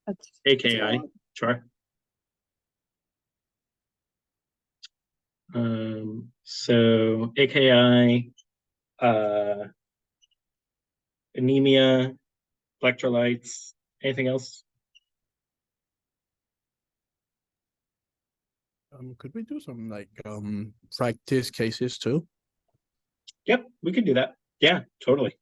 That's a AKI, lot. sure. So AKI, anemia, electrolytes, anything else? Could we do some like practice cases too? Yep, we could do that. Yeah, totally.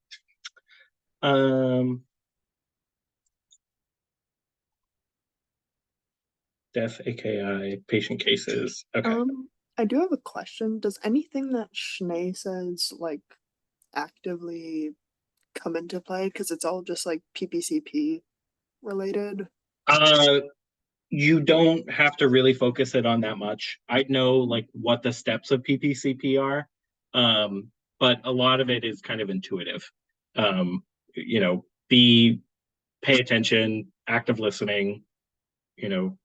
Death, AKI, patient cases. Okay. I do have a question. Does anything that Schnee says like actively come into play? Because it's all just like PPCP related. You don't have to really focus it on that much. I know like what the steps of PPCP are, but a lot of it is kind of intuitive. You know, pay attention, active listening, you know.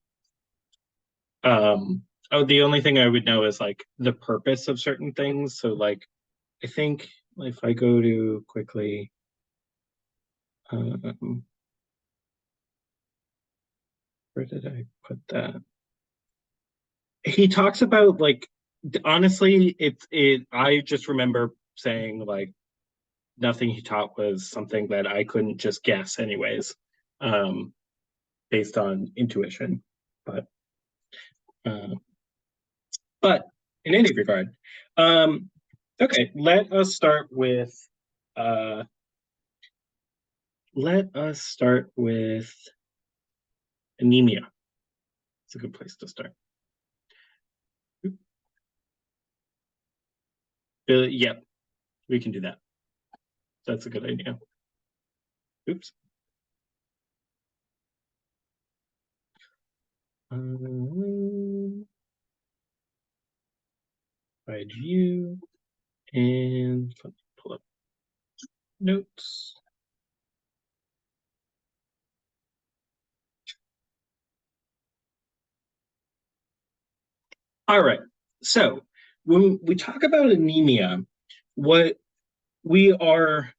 Oh, the only thing I would know is like the purpose of certain things. So like I think if I go to quickly, where did I put that? He talks about like honestly, I just remember saying like nothing he taught was something that I couldn't just guess anyways, based on intuition. But uh, but in any regard, okay, uh, let us start with anemia. It's a good place to start. Yep, we can do that. That's a good idea. Oops. Wide view, and let me pull up notes. All right. So when we talk about anemia, what we are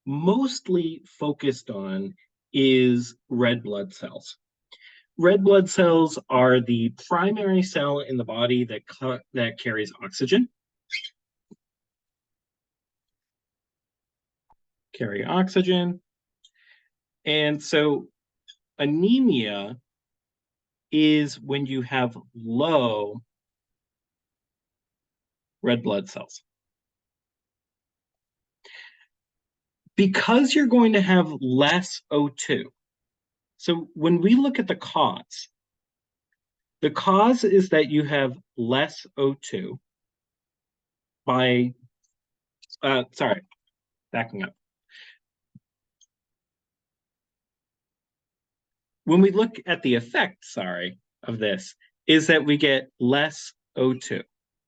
mostly focused on is red blood cells. Red blood cells are the primary cell in the body that carries oxygen. Carry oxygen. And so anemia is when you have low red blood cells. Because you're going to have less O2. So when we look at the cause is that you have less O2 by, sorry, backing up. When we look at the effect, of this, is that we get less O2,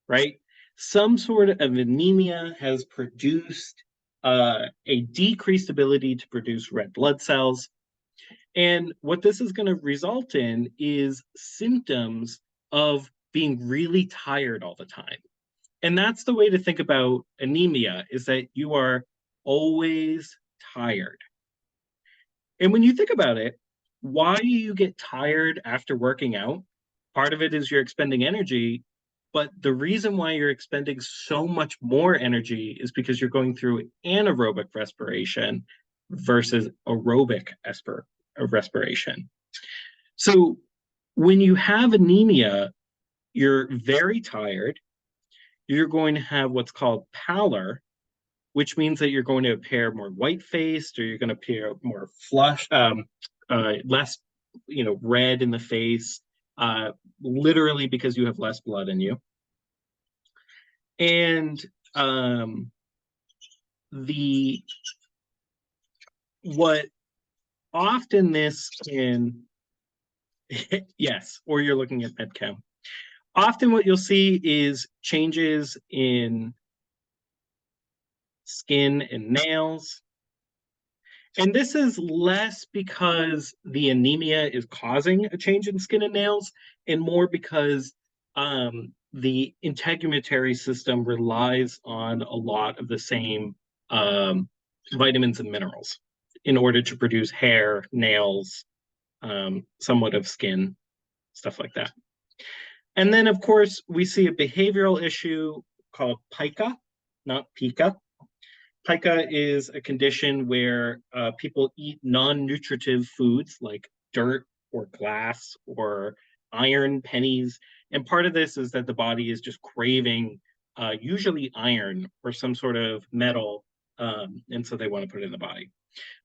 right? Some sort of anemia has produced a decreased ability to produce red blood cells. And what this is going to result in is symptoms of being really tired all the time. And that's the way to think about anemia, is that you are always tired. And when you think about it, why do you get tired after working out? Part of it is you're expending energy, but the reason why you're expending so much more energy is because you're going through anaerobic respiration versus aerobic respiration. So when you have anemia, you're very tired. You're going to have what's called pallor, which means that you're going to appear more white-faced, or you're going to appear more flush, less, red in the face, literally because you have less blood in you. And what often this can, yes, or you're looking at medchem. Often what you'll see is changes in skin and nails. And this is less because the anemia is causing a change in skin and nails, and more because the integumentary system relies on a lot of the same vitamins and minerals in order to produce hair, nails, somewhat of skin, stuff like that. And then, of course, we see a behavioral issue called pica, not pica. Pica is a condition where people eat non-nutritive foods like dirt or glass or iron pennies. And part of this is that the body is just craving usually iron or some sort of metal, and so they want to put it in the body.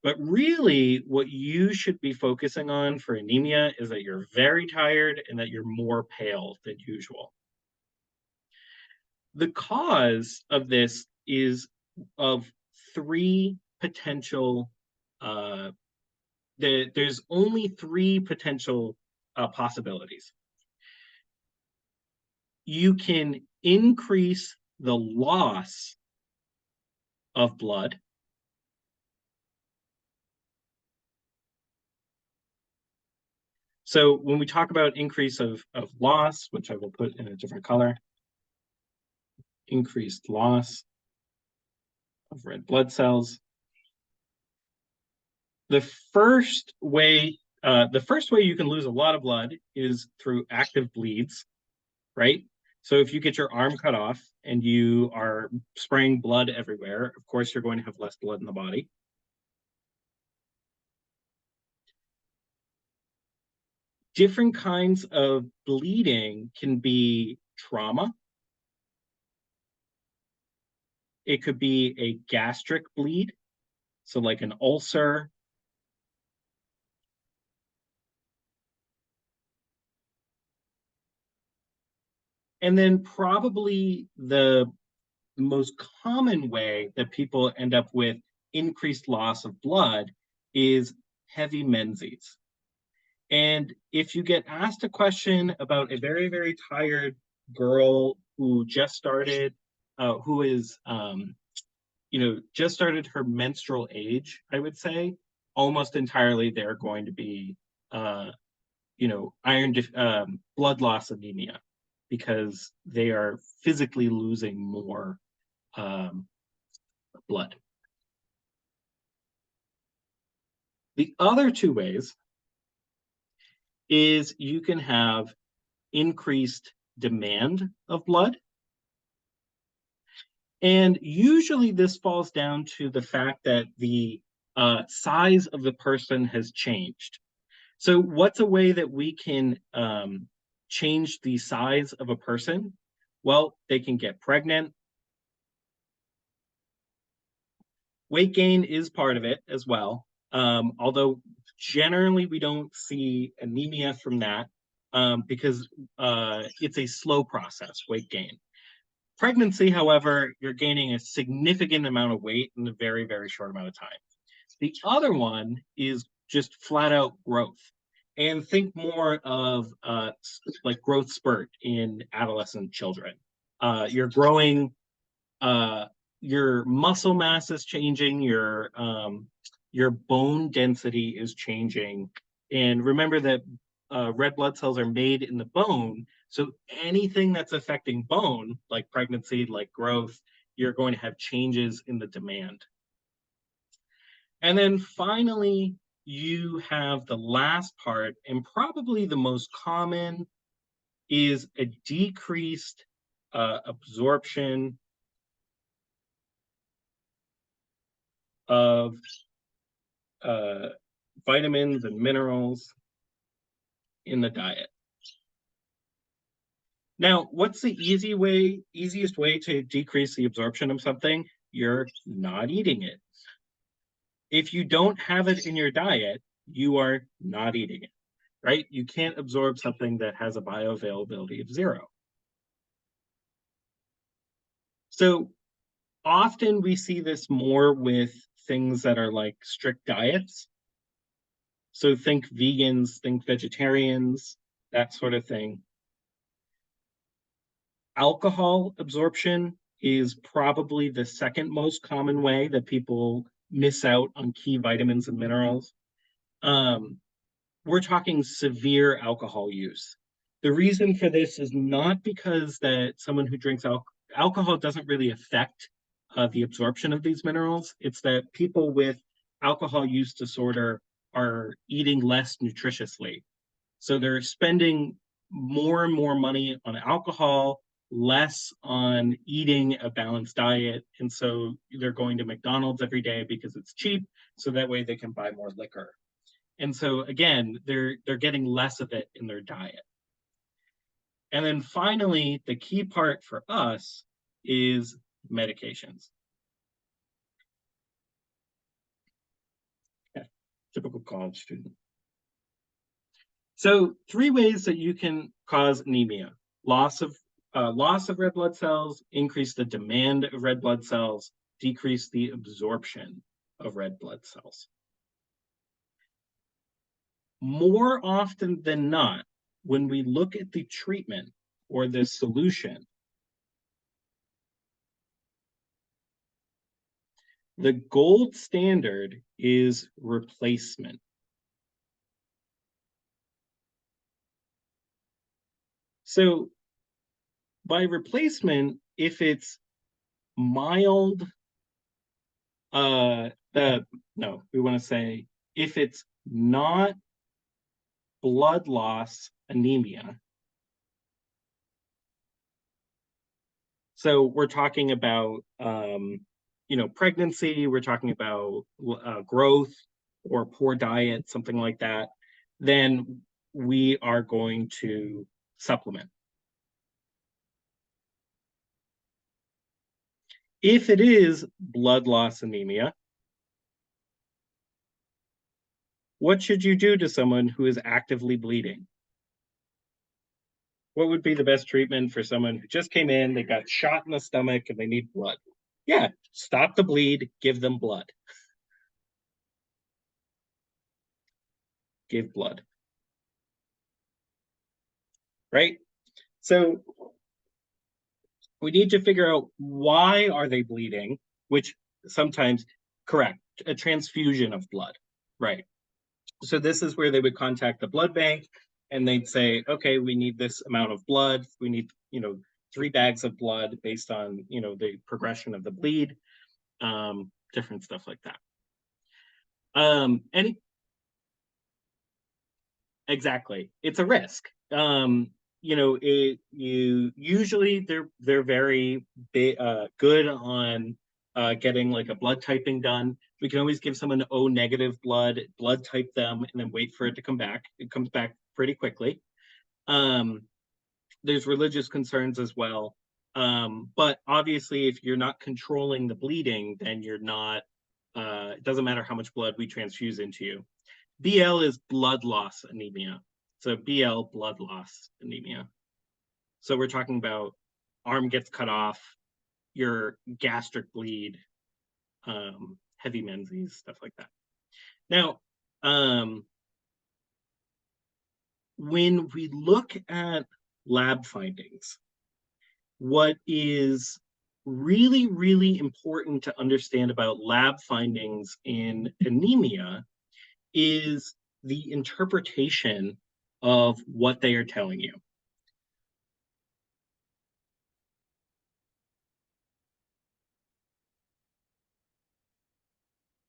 But really, what you should be focusing on for anemia is that you're very tired and that you're more pale than usual. The cause of this is of three potential, there's only three potential possibilities. You can increase the loss of blood. So when we talk about increase of loss, which I will put in a different color, increased loss of red blood cells. The first way you can lose a lot of blood is through active bleeds, right? So if you get your arm cut off and you are spraying blood everywhere, of course you're going to have less blood in the body. Different kinds of bleeding can be trauma. It could be a gastric bleed, so like an ulcer. And then probably the most common way that people end up with increased loss of blood is heavy menses. And if you get asked a question about a very, very tired girl who just started, who is, just started her menstrual age, I would say, almost entirely they're going to be, blood loss anemia, because they are physically losing more blood. The other two ways is you can have increased demand of blood. And usually this falls down to the fact that the size of the person has changed. So what's a way that we can change the size of a person? Well, they can get pregnant. Weight gain is part of it as well, although generally we don't see anemia from that because it's a slow process, weight gain. Pregnancy, however, you're gaining a significant amount of weight in a very, very short amount of time. The other one is just flat out growth. And think more of like growth spurt in adolescent children. You're growing, your muscle mass is changing, your bone density is changing. And remember that red blood cells are made in the bone. So anything that's affecting bone, like pregnancy, like growth, you're going to have changes in the demand. And then finally, you have the last part, and probably the most common is a decreased absorption of vitamins and minerals in the diet. Now, what's the easiest way to decrease the absorption of something? You're not eating it. If you don't have it in your diet, you are not eating it, right? You can't absorb something that has a bioavailability of 0. So often we see this more with things that are like strict diets. So think vegans, think vegetarians, that sort of thing. Alcohol absorption is probably the second most common way that people miss out on key vitamins and minerals. We're talking severe alcohol use. The reason for this is not because that someone who drinks alcohol doesn't really affect the absorption of these minerals. It's that people with alcohol use disorder are eating less nutritiously. So they're spending more and more money on alcohol, less on eating a balanced diet. And so they're going to McDonald's every day because it's cheap. So that way they can buy more liquor. And so again, they're getting less of it in their diet. And then finally, the key part for us is medications. Yeah, typical college student. So 3 ways that you can cause anemia: loss of red blood cells, increase the demand of red blood cells, decrease the absorption of red blood cells. More often than not, when we look at the treatment or the solution, the gold standard is replacement. So by replacement, if it's mild, no, we want to say if it's not blood loss anemia. So we're talking about, pregnancy, we're talking about growth or poor diet, something like that, then we are going to supplement. If it is blood loss anemia, what should you do to someone who is actively bleeding? What would be the best treatment for someone who just came in, they got shot in the stomach, and they need blood? Yeah, stop the bleed, give them blood. Give blood. Right? So we need to figure out why are they bleeding, which sometimes, correct, a transfusion of blood, right? So this is where they would contact the blood bank and they'd say, okay, we need this amount of blood. We need, 3 bags of blood based on, the progression of the bleed, different stuff like that. Exactly. It's a risk. Usually they're very good on getting like a blood typing done. We can always give someone O negative blood type them, and then wait for it to come back. It comes back pretty quickly. There's religious concerns as well. But obviously, if you're not controlling the bleeding, then you're not, it doesn't matter how much blood we transfuse into you. BL is blood loss anemia. So BL, blood loss anemia. So we're talking about arm gets cut off, your gastric bleed, heavy menses, stuff like that. Now, when we look at lab findings, what is really, really important to understand about lab findings in anemia is the interpretation of what they are telling you.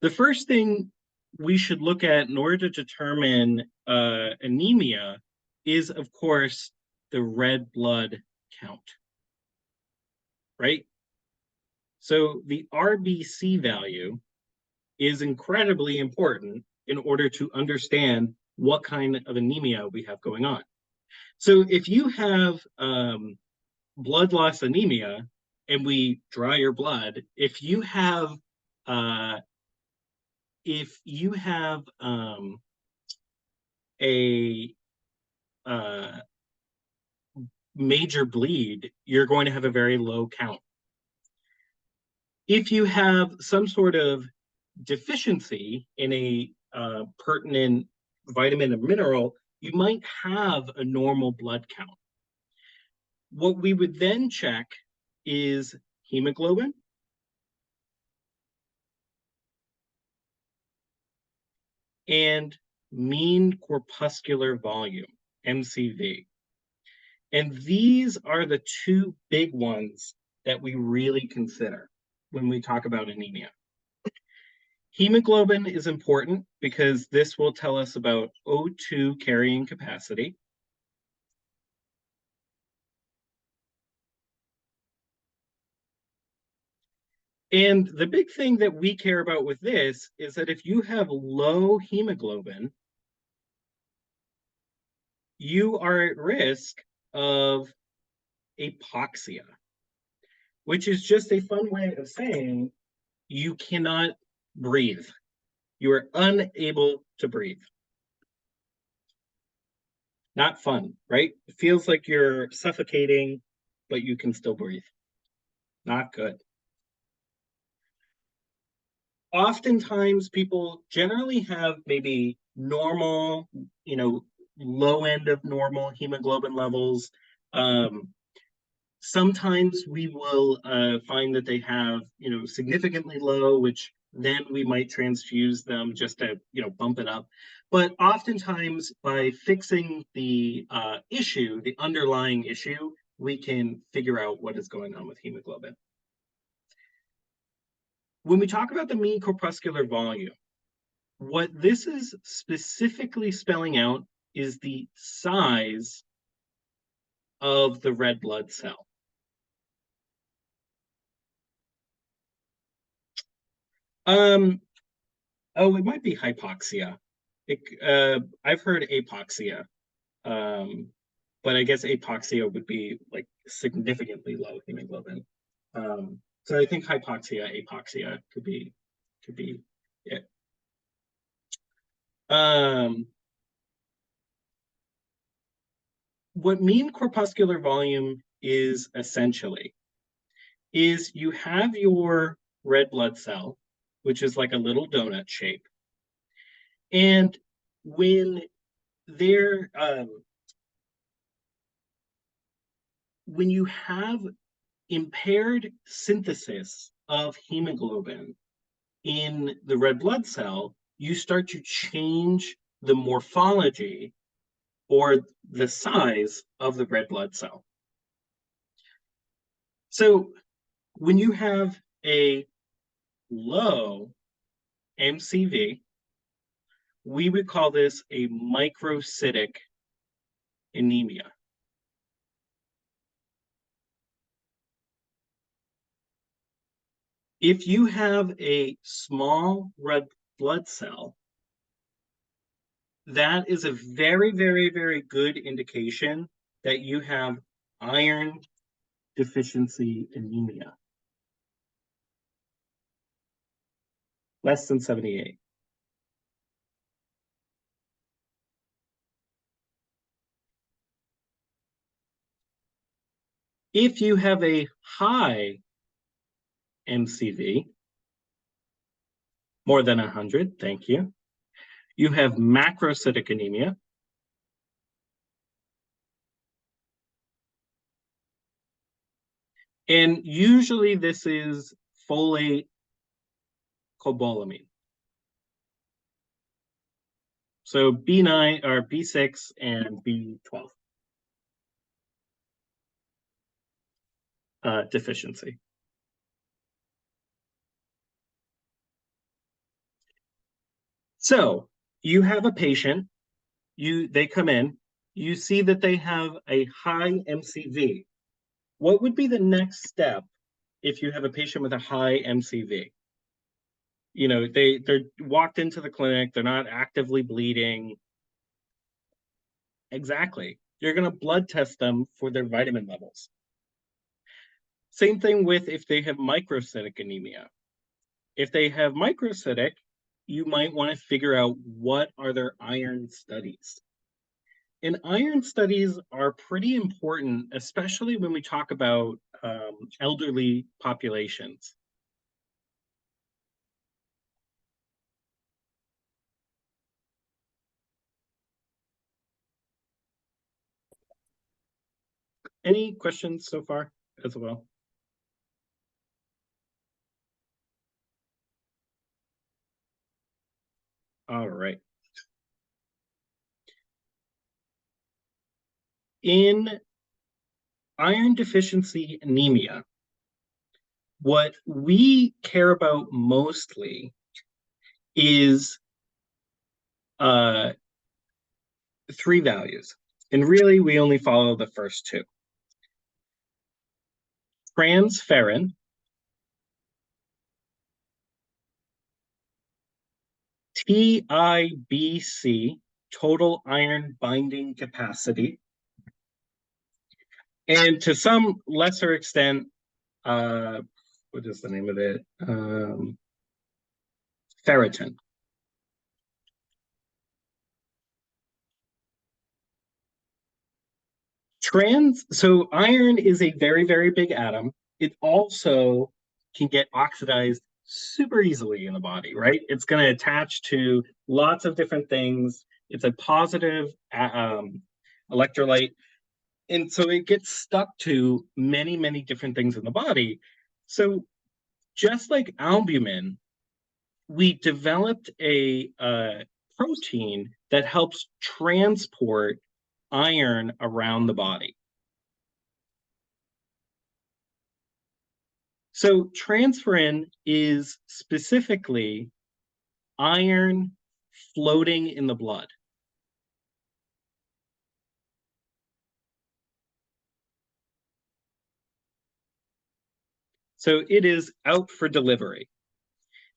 The first thing we should look at in order to determine anemia is, of course, the red blood count, right? So the RBC value is incredibly important in order to understand what kind of anemia we have going on. So if you have blood loss anemia and we draw your blood, if you have a major bleed, you're going to have a very low count. If you have some sort of deficiency in a pertinent vitamin or mineral, you might have a normal blood count. What we would then check is hemoglobin, and mean corpuscular volume, MCV. And these are the 2 big ones that we really consider when we talk about anemia. Hemoglobin is important because this will tell us about O2 carrying capacity. And the big thing that we care about with this is that if you have low hemoglobin, you are at risk of apoxia, which is just a fun way of saying you cannot breathe. You are unable to breathe. Not fun, right? It feels like you're suffocating, but you can still breathe. Not good. Oftentimes people generally have maybe normal, low end of normal hemoglobin levels. Sometimes we will find that they have, significantly low, which then we might transfuse them just to, bump it up. But oftentimes by fixing the issue, the underlying issue, we can figure out what is going on with hemoglobin. When we talk about the mean corpuscular volume, what this is specifically spelling out is the size of the red blood cell. It might be hypoxia. I've heard apoxia, but I guess apoxia would be like significantly low hemoglobin. So I think hypoxia, apoxia could be it. What mean corpuscular volume is essentially is you have your red blood cell, which is like a little donut shape. And when when you have impaired synthesis of hemoglobin in the red blood cell, you start to change the morphology or the size of the red blood cell. So when you have a low MCV, we would call this a microcytic anemia. If you have a small red blood cell, that is a very, very, very good indication that you have iron deficiency anemia. Less than 78. If you have a high MCV, more than 100, thank you, you have macrocytic anemia. And usually this is folate cobalamin. So B9 or B6 and B12 deficiency. So you have a patient, they come in, you see that they have a high MCV. What would be the next step if you have a patient with a high MCV? They're walked into the clinic, they're not actively bleeding. Exactly. You're going to blood test them for their vitamin levels. Same thing with if they have microcytic anemia. If they have microcytic, you might want to figure out what are their iron studies. And iron studies are pretty important, especially when we talk about elderly populations. Any questions so far as well? All right. In iron deficiency anemia, what we care about mostly is 3 values. And really, we only follow the first 2. Transferrin TIBC, total iron binding capacity, and to some lesser extent, what is the name of it? Ferritin. So iron is a very, very big atom. It also can get oxidized super easily in the body, right? It's going to attach to lots of different things. It's a positive electrolyte. And so it gets stuck to many, many different things in the body. So just like albumin, we developed a protein that helps transport iron around the body. So transferrin is specifically iron floating in the blood. So it is out for delivery.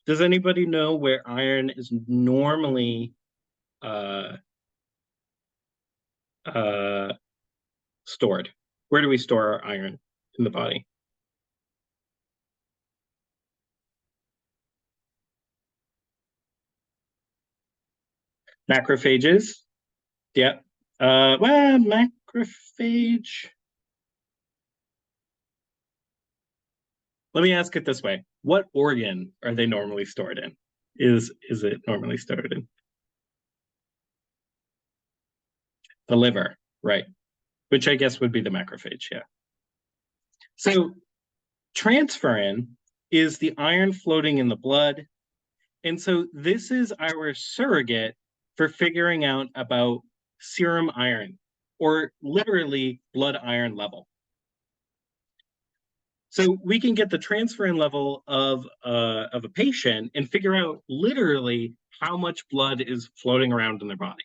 Does anybody know where iron is normally stored? Where do we store our iron in the body? Macrophages. Yep. Well, macrophage. Let me ask it this way. What organ are they normally stored in? Is it normally stored in? The liver, right. Which I guess would be the macrophage, yeah. So transferrin is the iron floating in the blood. And so this is our surrogate for figuring out about serum iron, or literally blood iron level. So we can get the transferrin level of a patient and figure out literally how much blood is floating around in their body.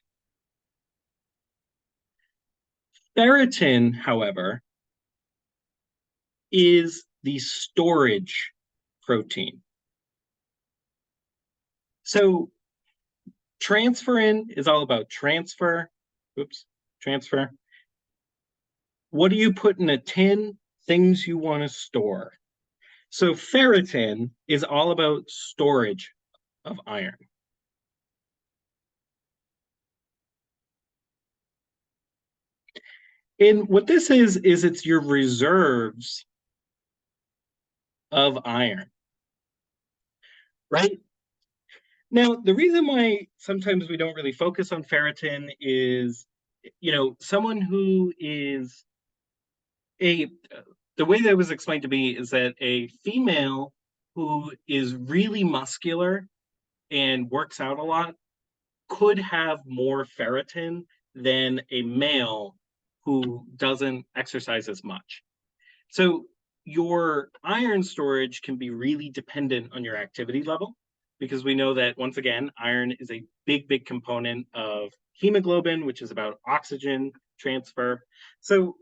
Ferritin, however, is the storage protein. So transferrin is all about transfer. Transfer. What do you put in a tin? Things you want to store. So ferritin is all about storage of iron. And what this is it's your reserves of iron, right? Now, the reason why sometimes we don't really focus on ferritin is, someone who is the way that was explained to me is that a female who is really muscular and works out a lot could have more ferritin than a male who doesn't exercise as much. So your iron storage can be really dependent on your activity level, because we know that, once again, iron is a big, big component of hemoglobin, which is about oxygen transfer. So,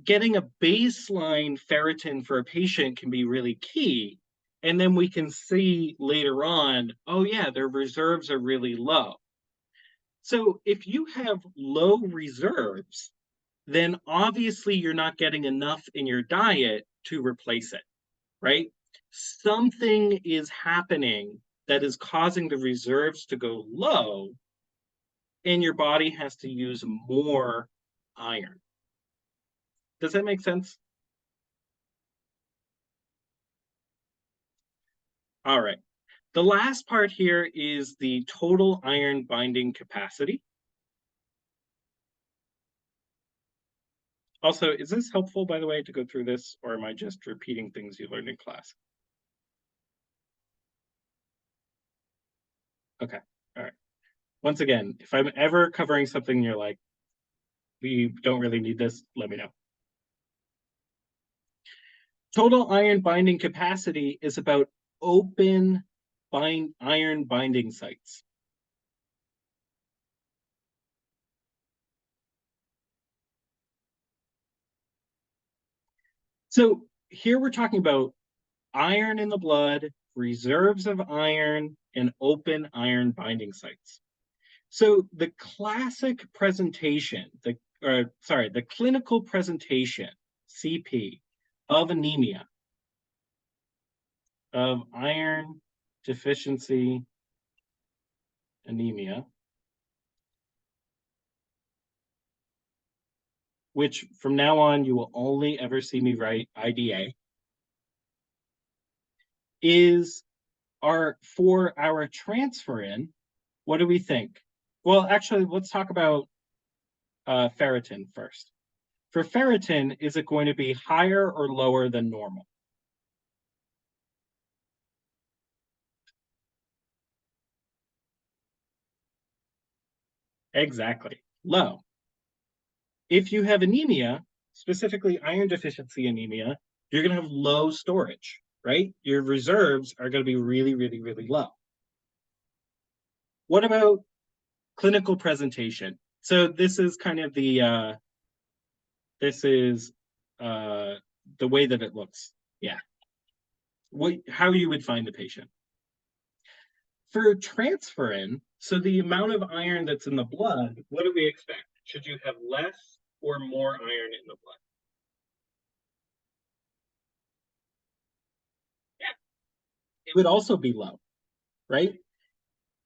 getting a baseline ferritin for a patient can be really key. And then we can see later on, oh yeah, their reserves are really low. So if you have low reserves, then obviously you're not getting enough in your diet to replace it, right? Something is happening that is causing the reserves to go low, and your body has to use more iron. Does that make sense? All right. The last part here is the total iron binding capacity. Also, is this helpful, by the way, to go through this, or am I just repeating things you learned in class? Okay, all right. Once again, if I'm ever covering something you're like, we don't really need this, let me know. Total iron binding capacity is about open iron binding sites. So here we're talking about iron in the blood, reserves of iron, and open iron binding sites. So the classic presentation, the clinical presentation, CP, of anemia, of iron deficiency anemia, which from now on you will only ever see me write IDA, is for our transferrin. What do we think? Well, actually, let's talk about ferritin first. For ferritin, is it going to be higher or lower than normal? Exactly, low. If you have anemia, specifically iron deficiency anemia, you're going to have low storage, right? Your reserves are going to be really, really, really low. What about clinical presentation? So this is kind of the way that it looks. Yeah. How you would find the patient. For transferrin, so the amount of iron that's in the blood, what do we expect? Should you have less or more iron in the blood? Yeah. It would also be low, right?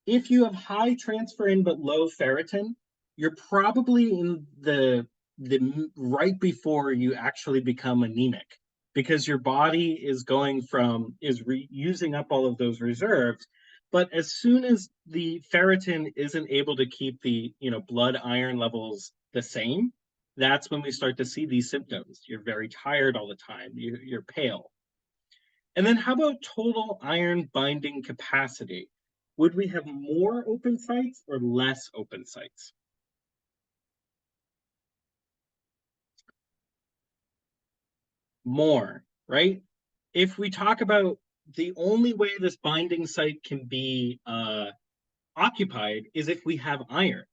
If you have high transferrin but low ferritin, you're probably in the right before you actually become anemic, because your body is using up all of those reserves. But as soon as the ferritin isn't able to keep the blood iron levels the same, that's when we start to see these symptoms. You're very tired all the time. You're pale. And then how about total iron binding capacity? Would we have more open sites or less open sites? More, right? If we talk about the only way this binding site can be occupied is if we have iron.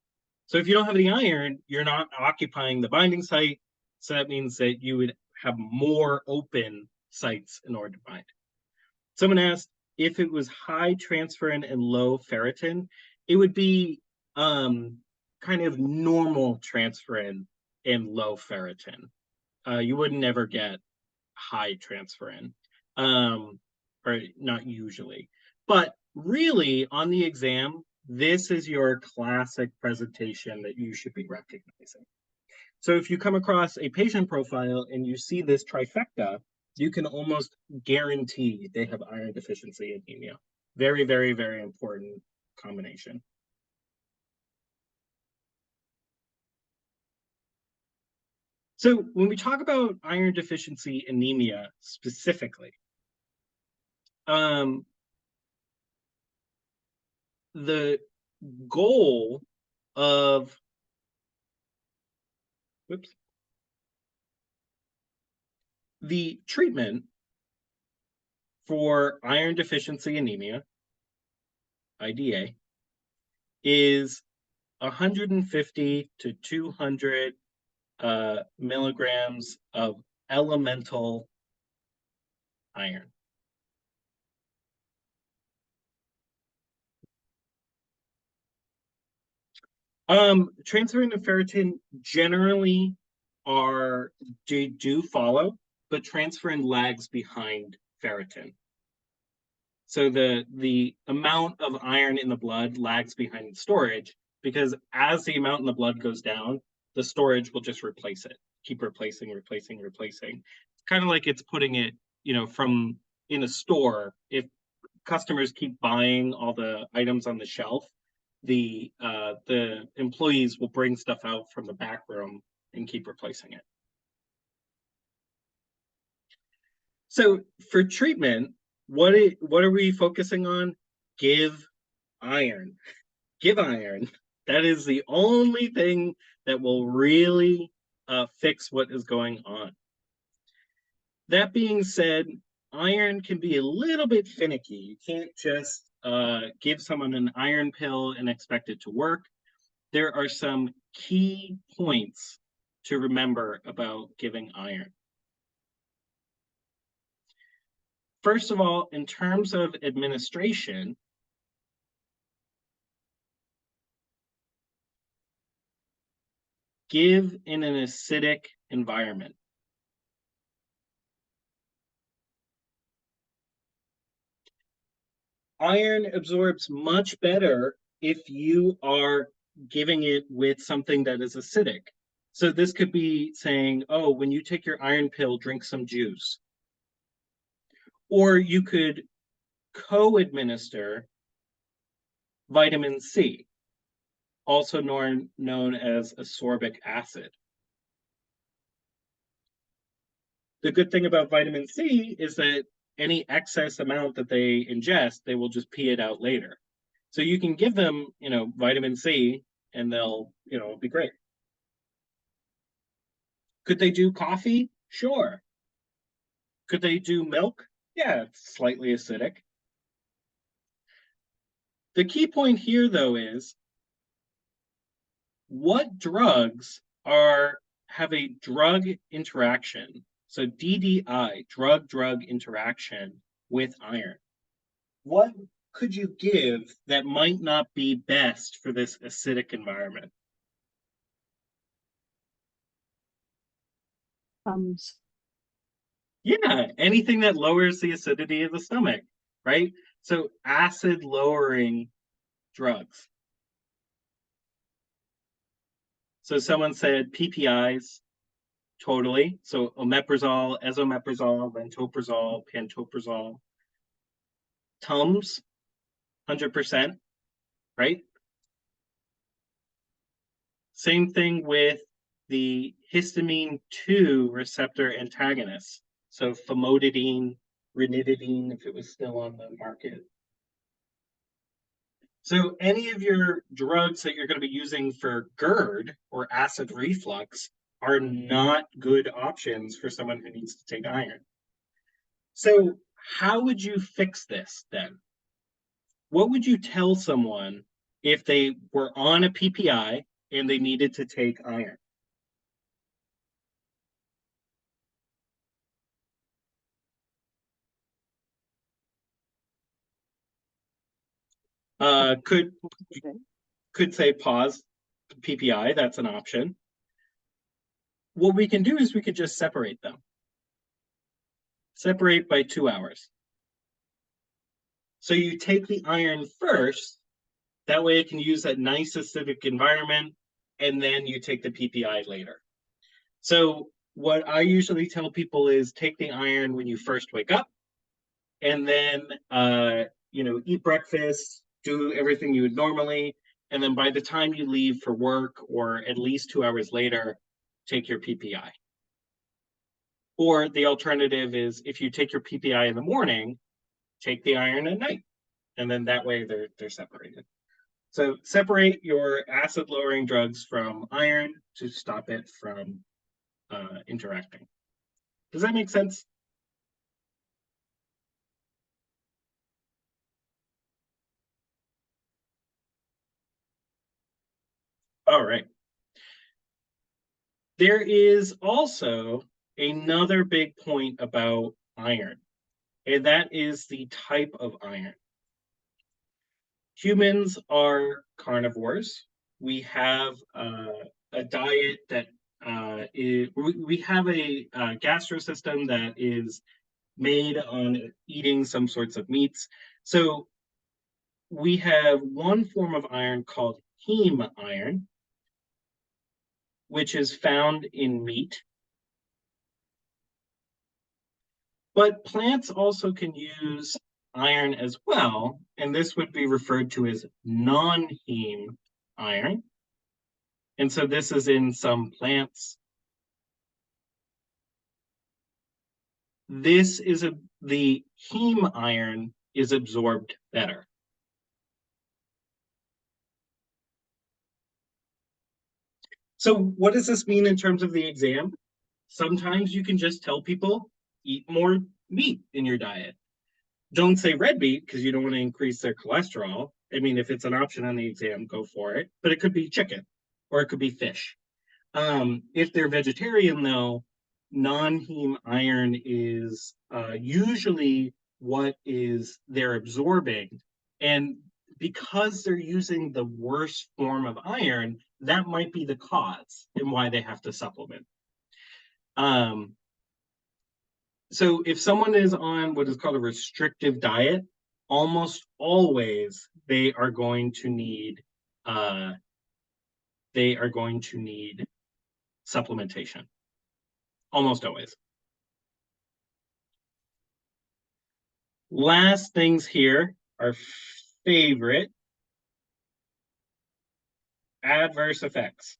So if you don't have any iron, you're not occupying the binding site. So that means that you would have more open sites in order to bind. Someone asked if it was high transferrin and low ferritin, it would be kind of normal transferrin and low ferritin. You would never get high transferrin, or not usually. But really, on the exam, this is your classic presentation that you should be recognizing. So if you come across a patient profile and you see this trifecta, you can almost guarantee they have iron deficiency anemia. Very, very, very important combination. So when we talk about iron deficiency anemia specifically, the goal of the treatment for iron deficiency anemia, IDA, is 150 to 200 milligrams of elemental iron. Transferrin and ferritin generally do follow, but transferrin lags behind ferritin. So the amount of iron in the blood lags behind storage, because as the amount in the blood goes down, the storage will just replace it, keep replacing. It's kind of like it's putting it, from in a store. If customers keep buying all the items on the shelf, the employees will bring stuff out from the back room and keep replacing it. So for treatment, what are we focusing on? Give iron. Give iron. That is the only thing that will really fix what is going on. That being said, iron can be a little bit finicky. You can't just give someone an iron pill and expect it to work, there are some key points to remember about giving iron. First of all, in terms of administration, give in an acidic environment. Iron absorbs much better if you are giving it with something that is acidic. So this could be saying, oh, when you take your iron pill, drink some juice. Or you could co-administer vitamin C, also known as ascorbic acid. The good thing about vitamin C is that any excess amount that they ingest, they will just pee it out later. So you can give them, vitamin C and they'll, be great. Could they do coffee? Sure. Could they do milk? Yeah, it's slightly acidic. The key point here, though, is what drugs have a drug interaction, so DDI, drug-drug interaction with iron. What could you give that might not be best for this acidic environment? Yeah, anything that lowers the acidity of the stomach, right? So acid-lowering drugs. So someone said PPIs, totally. So omeprazole, esomeprazole, lansoprazole, pantoprazole. Tums, 100%, right? Same thing with the histamine 2 receptor antagonists. So famotidine, ranitidine, if it was still on the market. So any of your drugs that you're going to be using for GERD or acid reflux are not good options for someone who needs to take iron. So how would you fix this then? What would you tell someone if they were on a PPI and they needed to take iron? Could say pause PPI, that's an option. What we can do is we could just separate them. Separate by 2 hours. So you take the iron first, that way it can use that nice acidic environment, and then you take the PPI later. So what I usually tell people is take the iron when you first wake up, and then eat breakfast, do everything you would normally, and then by the time you leave for work or at least 2 hours later, take your PPI. Or the alternative is if you take your PPI in the morning, take the iron at night, and then that way they're separated. So separate your acid-lowering drugs from iron to stop it from interacting. Does that make sense? All right. There is also another big point about iron, and that is the type of iron. Humans are carnivores. We have a diet that we have a gastro system that is made on eating some sorts of meats. So we have one form of iron called heme iron, which is found in meat. But plants also can use iron as well, and this would be referred to as non-heme iron. And so this is in some plants. The heme iron is absorbed better. So what does this mean in terms of the exam? Sometimes you can just tell people, eat more meat in your diet. Don't say red meat because you don't want to increase their cholesterol. I mean, if it's an option on the exam, go for it. But it could be chicken or it could be fish. If they're vegetarian, though, non-heme iron is usually what is they're absorbing. And because they're using the worst form of iron, that might be the cause and why they have to supplement. So if someone is on what is called a restrictive diet, almost always they are going to need supplementation. Almost always. Last things here, our favorite adverse effects.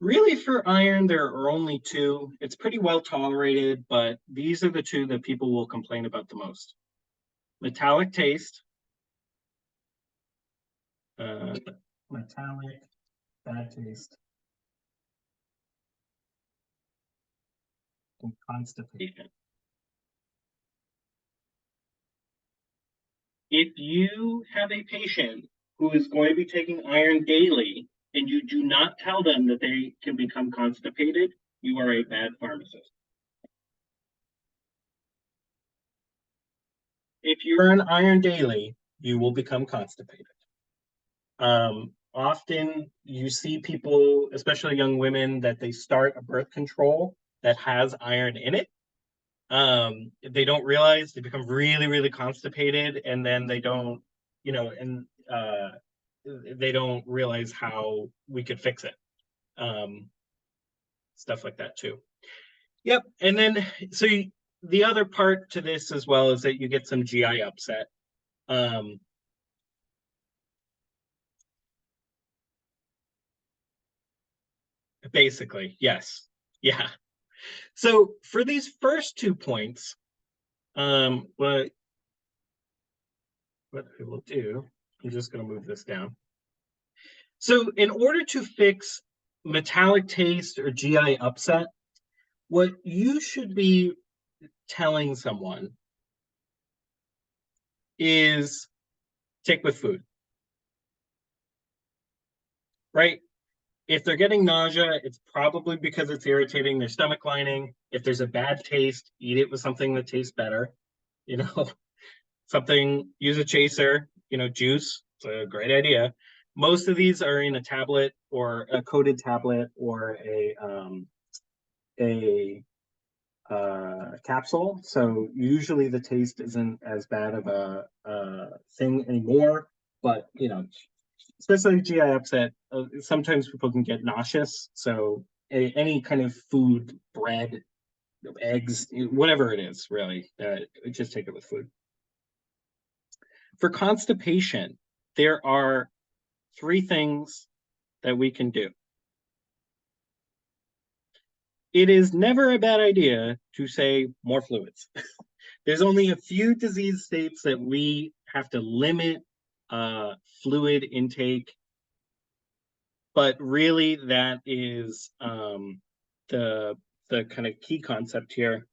Really, for iron, there are only two. It's pretty well tolerated, but these are the two that people will complain about the most. Metallic taste. Metallic, bad taste. And constipation. If you have a patient who is going to be taking iron daily and you do not tell them that they can become constipated, you are a bad pharmacist. If you're on iron daily, you will become constipated. Often you see people, especially young women, that they start a birth control that has iron in it. They don't realize they become really, really constipated, and then they don't, they don't realize how we could fix it. Stuff like that too. Yep. And then, so the other part to this as well is that you get some GI upset. Basically, yes. Yeah. So for these first 2 points, what I will do, I'm just going to move this down. So in order to fix metallic taste or GI upset, what you should be telling someone is take with food, right? If they're getting nausea, it's probably because it's irritating their stomach lining. If there's a bad taste, eat it with something that tastes better. Something, use a chaser, juice. It's a great idea. Most of these are in a tablet or a coated tablet or a capsule. So usually the taste isn't as bad of a thing anymore. But especially GI upset, sometimes people can get nauseous. So any kind of food, bread, eggs, whatever it is, really, just take it with food. For constipation, there are 3 things that we can do. It is never a bad idea to say more fluids. There's only a few disease states that we have to limit fluid intake, but really that is the kind of key concept here.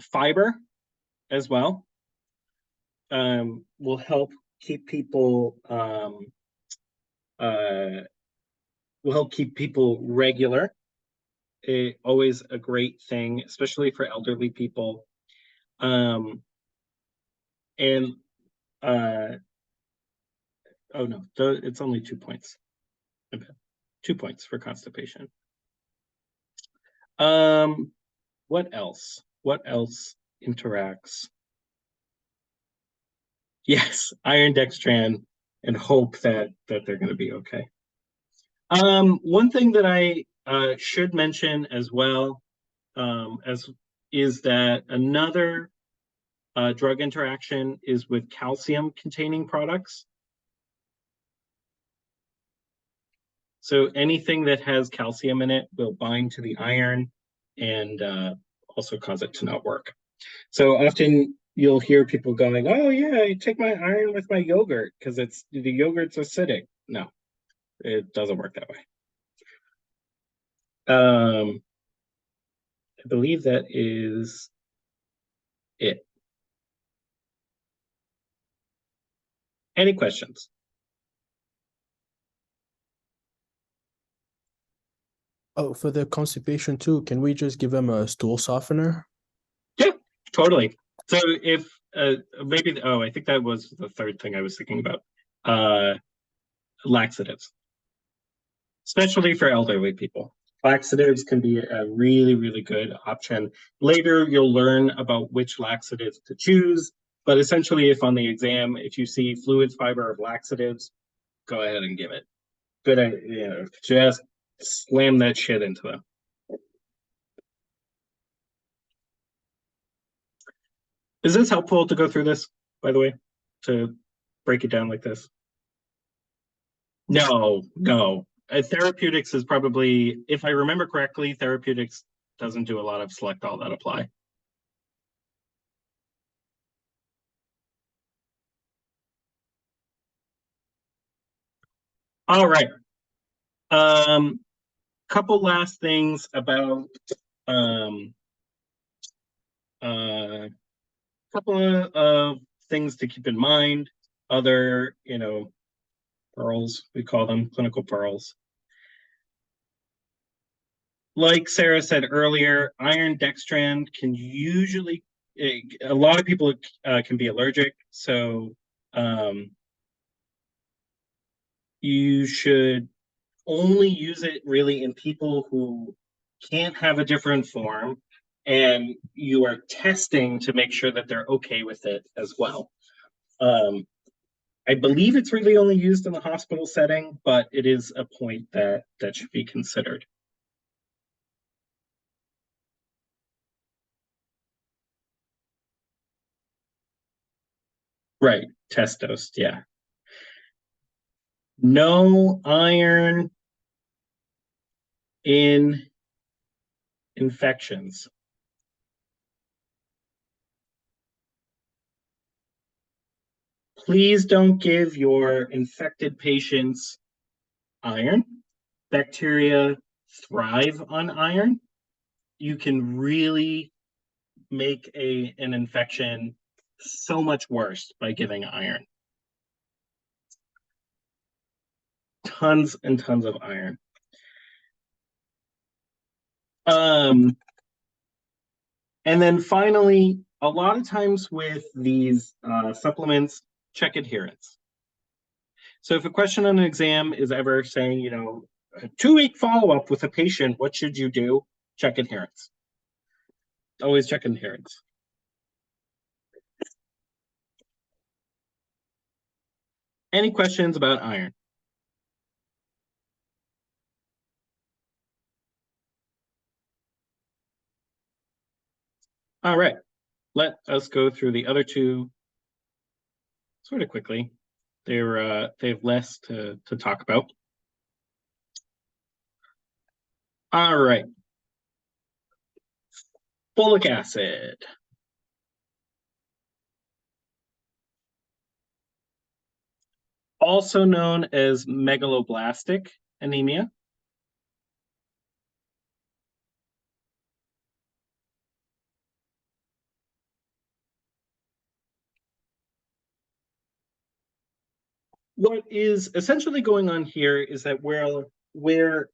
Fiber as well will help keep people regular. Always a great thing, especially for elderly people. And oh no, it's only 2 points. 2 points for constipation. What else? What else interacts? Yes, iron dextran, and hope that they're going to be okay. One thing that I should mention as well is that another drug interaction is with calcium-containing products. So anything that has calcium in it will bind to the iron and also cause it to not work. So often you'll hear people going, "Oh yeah, I take my iron with my yogurt because the yogurt's acidic." No, it doesn't work that way. I believe that is it. Any questions? Oh, for the constipation too, can we just give them a stool softener? Yeah, totally. So if maybe, oh, I think that was the third thing I was thinking about. Laxatives, especially for elderly people. Laxatives can be a really, really good option. Later, you'll learn about which laxatives to choose, but essentially, if on the exam, if you see fluid fiber of laxatives, go ahead and give it. Good idea. Just slam that shit into them. Is this helpful to go through this, by the way, to break it down like this? No, no. Therapeutics is probably, if I remember correctly, therapeutics doesn't do a lot of select all that apply. All right. Couple last things about couple of things to keep in mind. Other, pearls, we call them clinical pearls. Like Sarah said earlier, iron dextran can usually, a lot of people can be allergic, so you should only use it really in people who can't have a different form, and you are testing to make sure that they're okay with it as well. I believe it's really only used in the hospital setting, but it is a point that should be considered. Right, test dosed, yeah. No iron in infections. Please don't give your infected patients iron. Bacteria thrive on iron. You can really make an infection so much worse by giving iron. Tons and tons of iron. And then finally, a lot of times with these supplements, check adherence. So if a question on an exam is ever saying, a 2-week follow-up with a patient, what should you do? Check adherence. Always check adherence. Any questions about iron? All right, let us go through the other two sort of quickly. They have less to talk about. All right. Folic acid. Also known as megaloblastic anemia. What is essentially going on here is that where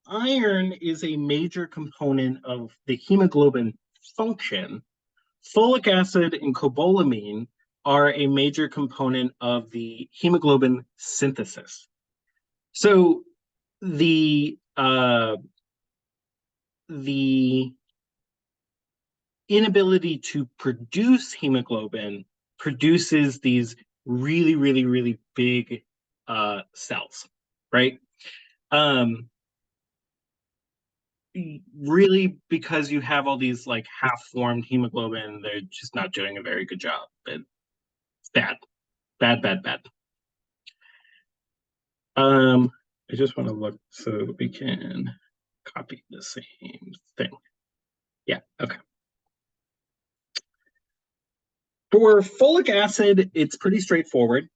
iron is a major component of the hemoglobin function, folic acid and cobalamin are a major component of the hemoglobin synthesis. So the inability to produce hemoglobin produces these really, really, really big cells, right? Really, because you have all these like half-formed hemoglobin, they're just not doing a very good job. It's bad, bad, bad, bad. I just want to look so we can copy the same thing. Yeah, okay. For folic acid, it's pretty straightforward.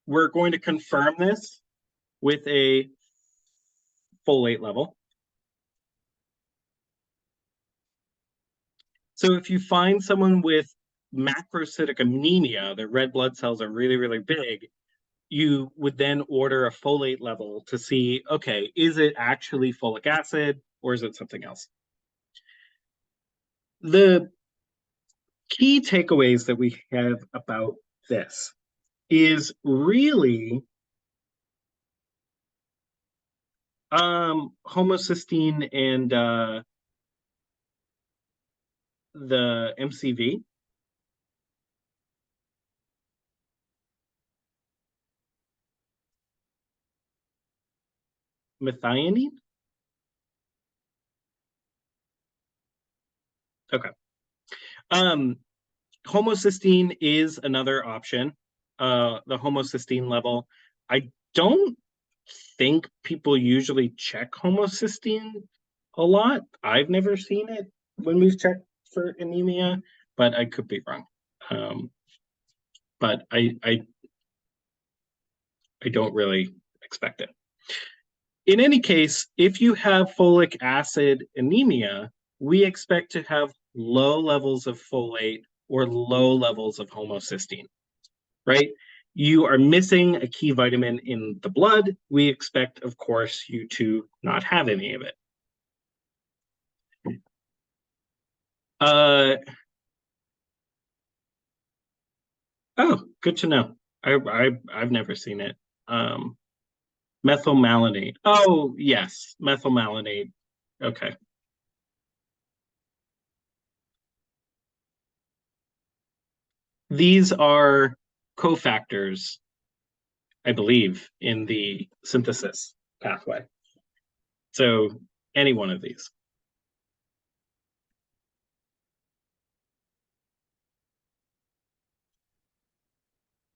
We're going to confirm this with a folate level. So if you find someone with macrocytic anemia, their red blood cells are really, really big, you would then order a folate level to see, okay, is it actually folic acid or is it something else? The key takeaways that we have about this is really homocysteine and the MCV. Methionine? Okay. Homocysteine is another option. The homocysteine level. I don't think people usually check homocysteine a lot. I've never seen it when we've checked for anemia, but I could be wrong. But I don't really expect it. In any case, if you have folic acid anemia, we expect to have low levels of folate or low levels of homocysteine, right? You are missing a key vitamin in the blood. We expect, of course, you to not have any of it. Oh, good to know. I've never seen it. Methylmalonate. Oh, yes, methylmalonate. Okay. These are cofactors, I believe, in the synthesis pathway. So any one of these.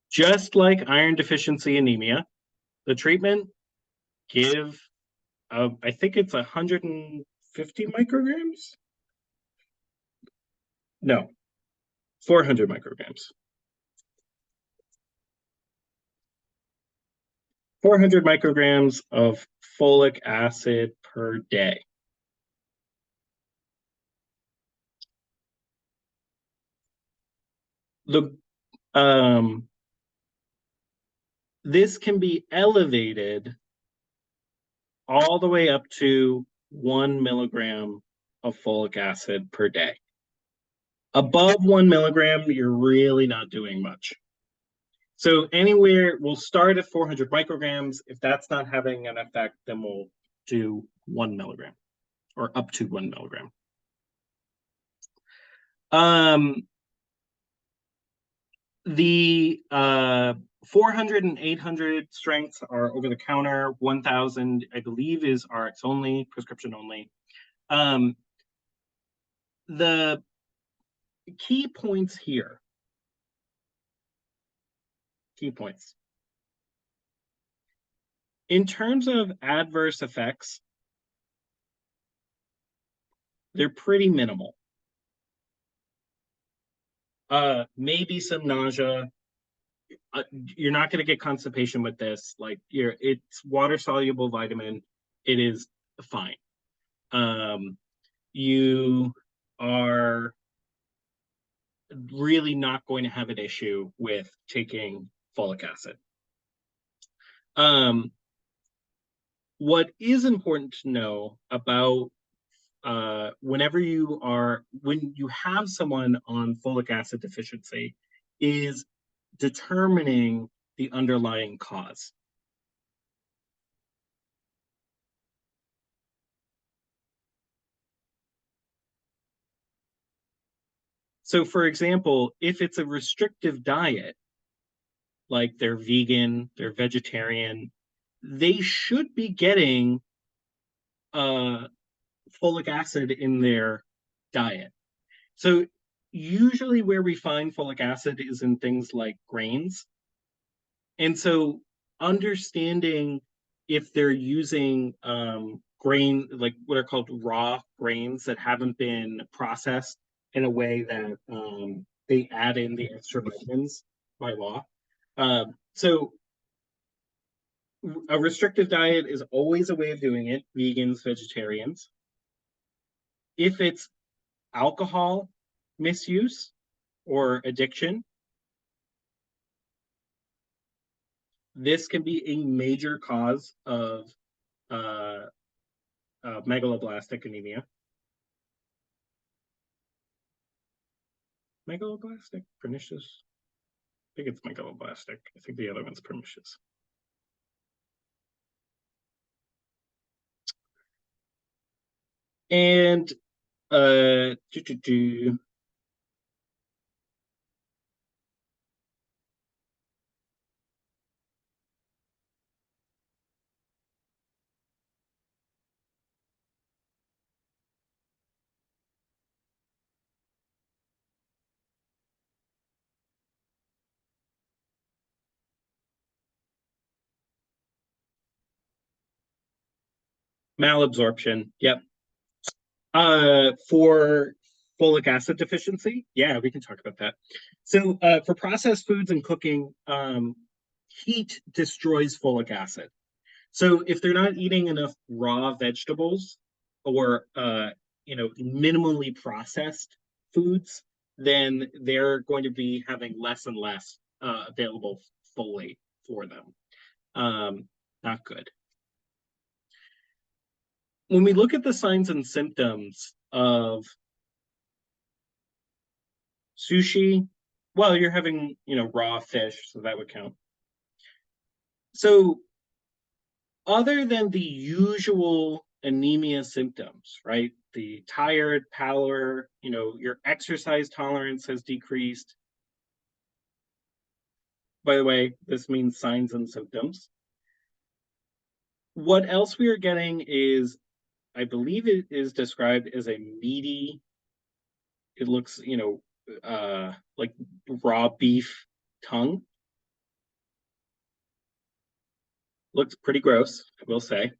Just like iron deficiency anemia, the treatment, give, I think it's 150 micrograms? No, 400 micrograms. 400 micrograms of folic acid per day. This can be elevated all the way up to 1 milligram of folic acid per day. Above 1 milligram, you're really not doing much. So anywhere, we'll start at 400 micrograms. If that's not having an effect, then we'll do 1 milligram or up to 1 milligram. The 400 and 800 strengths are over the counter. 1000, I believe, is RX only, prescription only. The key points here. Key points. In terms of adverse effects, they're pretty minimal. Maybe some nausea. You're not going to get constipation with this. Like, it's water-soluble vitamin. It is fine. You are really not going to have an issue with taking folic acid. What is important to know about when you have someone on folic acid deficiency is determining the underlying cause. So, for example, if it's a restrictive diet, like they're vegan, they're vegetarian, they should be getting folic acid in their diet. So usually where we find folic acid is in things like grains. And so understanding if they're using grain, like what are called raw grains that haven't been processed in a way that they add in the extra vitamins by law. So a restrictive diet is always a way of doing it, vegans, vegetarians. If it's alcohol, misuse or addiction. This can be a major cause of megaloblastic anemia. Megaloblastic? Pernicious? I think it's megaloblastic. I think the other one's pernicious. And malabsorption. Yep. For folic acid deficiency, yeah, we can talk about that. So for processed foods and cooking, heat destroys folic acid. So if they're not eating enough raw vegetables or minimally processed foods, then they're going to be having less and less available folate for them. Not good. When we look at the signs and symptoms of sushi, well, you're having, raw fish, so that would count. So other than the usual anemia symptoms, right? The tired, pallor, your exercise tolerance has decreased. By the way, this means signs and symptoms. What else we are getting is, I believe it is described as a meaty, it looks, like raw beef tongue. Looks pretty gross, I will say.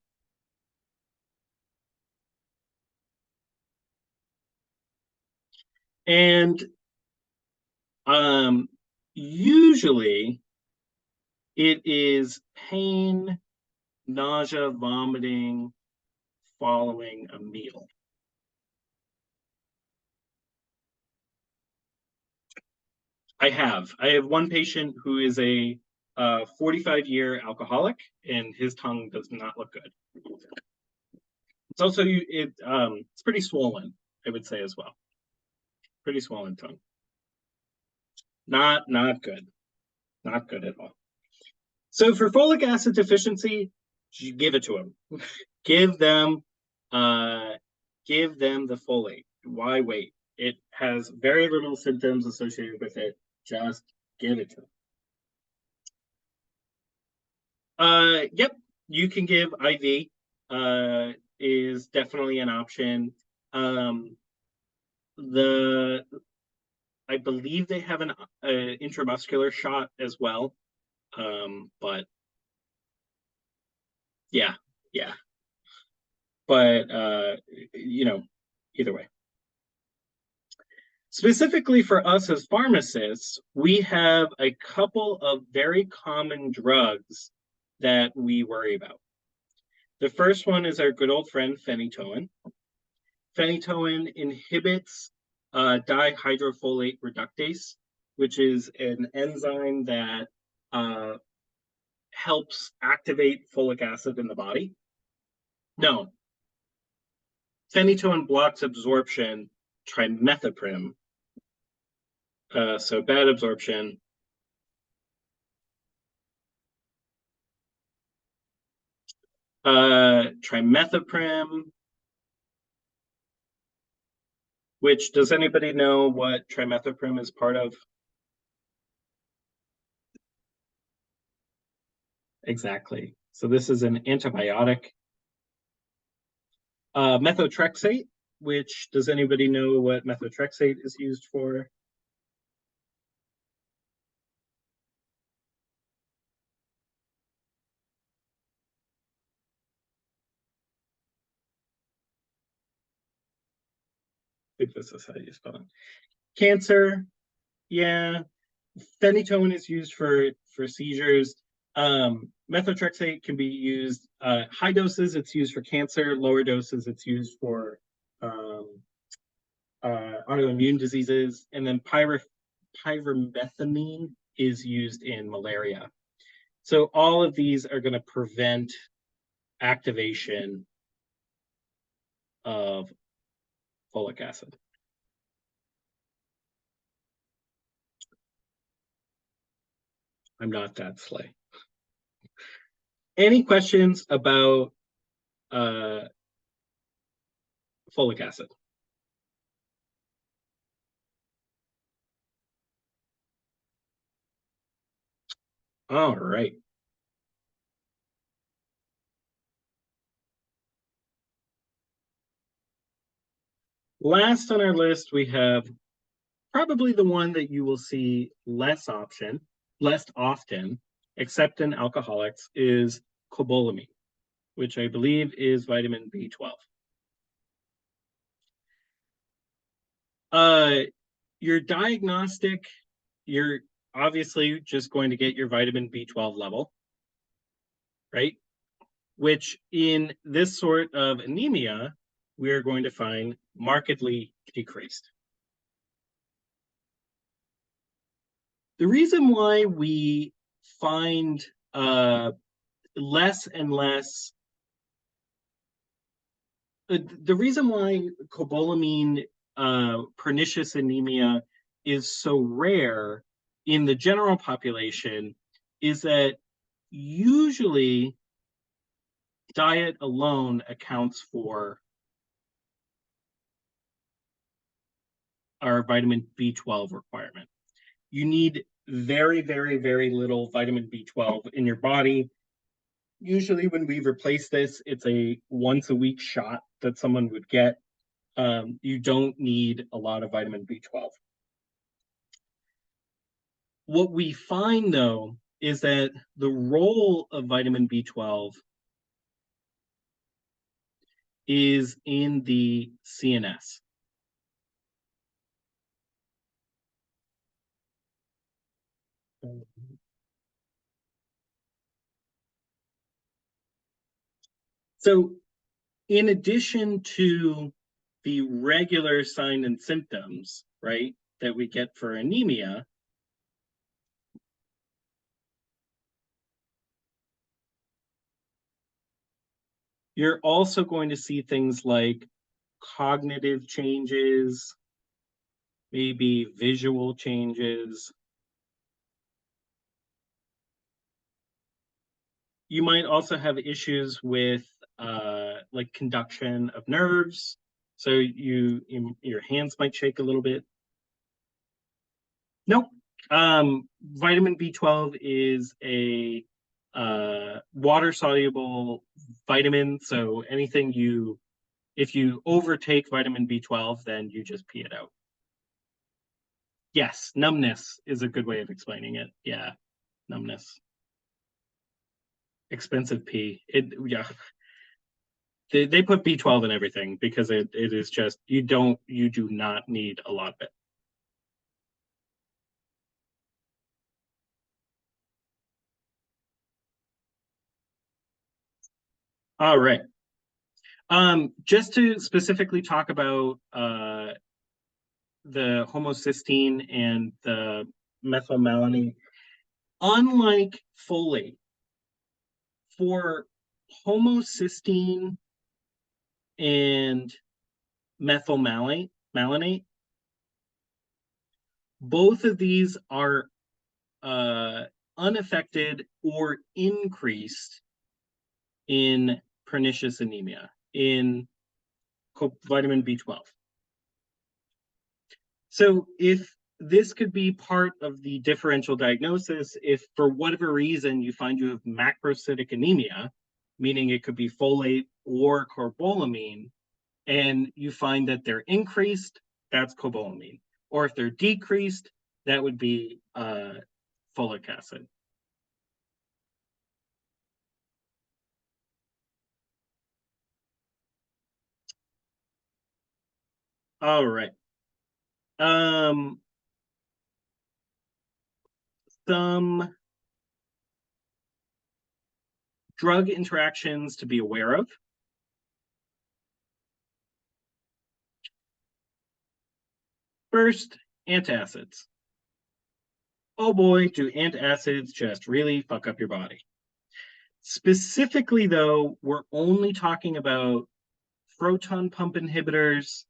And usually it is pain, nausea, vomiting following a meal. I have one patient who is a 45-year alcoholic, and his tongue does not look good. It's also it's pretty swollen, I would say, as well. Pretty swollen tongue. Not good. Not good at all. So for folic acid deficiency, you give it to them. give them the folate. Why wait? It has very little symptoms associated with it. Just give it to them. Yep, you can give IV. Is definitely an option. I believe they have an intramuscular shot as well. But yeah. But either way. Specifically for us as pharmacists, we have a couple of very common drugs that we worry about. The first one is our good old friend phenytoin. Phenytoin inhibits dihydrofolate reductase, which is an enzyme that helps activate folic acid in the body. No. Phenytoin blocks absorption, trimethoprim. So bad absorption. Trimethoprim, which, does anybody know what trimethoprim is part of? Exactly. So this is an antibiotic. Methotrexate, which, does anybody know what methotrexate is used for? I think this is how you spell it. Cancer, yeah. Phenytoin is used for seizures. Methotrexate can be used high doses. It's used for cancer. Lower doses, it's used for autoimmune diseases, and then pyrimethamine is used in malaria. So all of these are going to prevent activation of folic acid. I'm not that slay. Any questions about folic acid? All right. Last on our list, we have probably the one that you will see less often, except in alcoholics, is cobalamin, which I believe is vitamin B12. Your diagnostic, you're obviously just going to get your vitamin B12 level, right? Which in this sort of anemia, we're going to find markedly decreased. The reason why we find less and less, the reason why cobalamin pernicious anemia is so rare in the general population is that usually diet alone accounts for our vitamin B12 requirement. You need very, very, very little vitamin B12 in your body. Usually when we replace this, it's a once a week shot that someone would get. You don't need a lot of vitamin B12. What we find, though, is that the role of vitamin B12 is in the CNS. So in addition to the regular sign and symptoms, right, that we get for anemia, you're also going to see things like cognitive changes, maybe visual changes. You might also have issues with like conduction of nerves. So your hands might shake a little bit. Nope. Vitamin B12 is a water-soluble vitamin. So if you overtake vitamin B12, then you just pee it out. Yes, numbness is a good way of explaining it. Yeah, numbness. Expensive pee. Yeah. They put B12 in everything because it is just you do not need a lot of it. All right. Just to specifically talk about the homocysteine and the methylmalonine, unlike folate, for homocysteine and methylmalonate, both of these are unaffected or increased in pernicious anemia, in vitamin B12. So if this could be part of the differential diagnosis, if for whatever reason you find you have macrocytic anemia, meaning it could be folate or cobalamin, and you find that they're increased, that's cobalamin. Or if they're decreased, that would be folic acid. All right. Some drug interactions to be aware of. First, antacids. Oh boy, do antacids just really fuck up your body. Specifically, though, we're only talking about proton pump inhibitors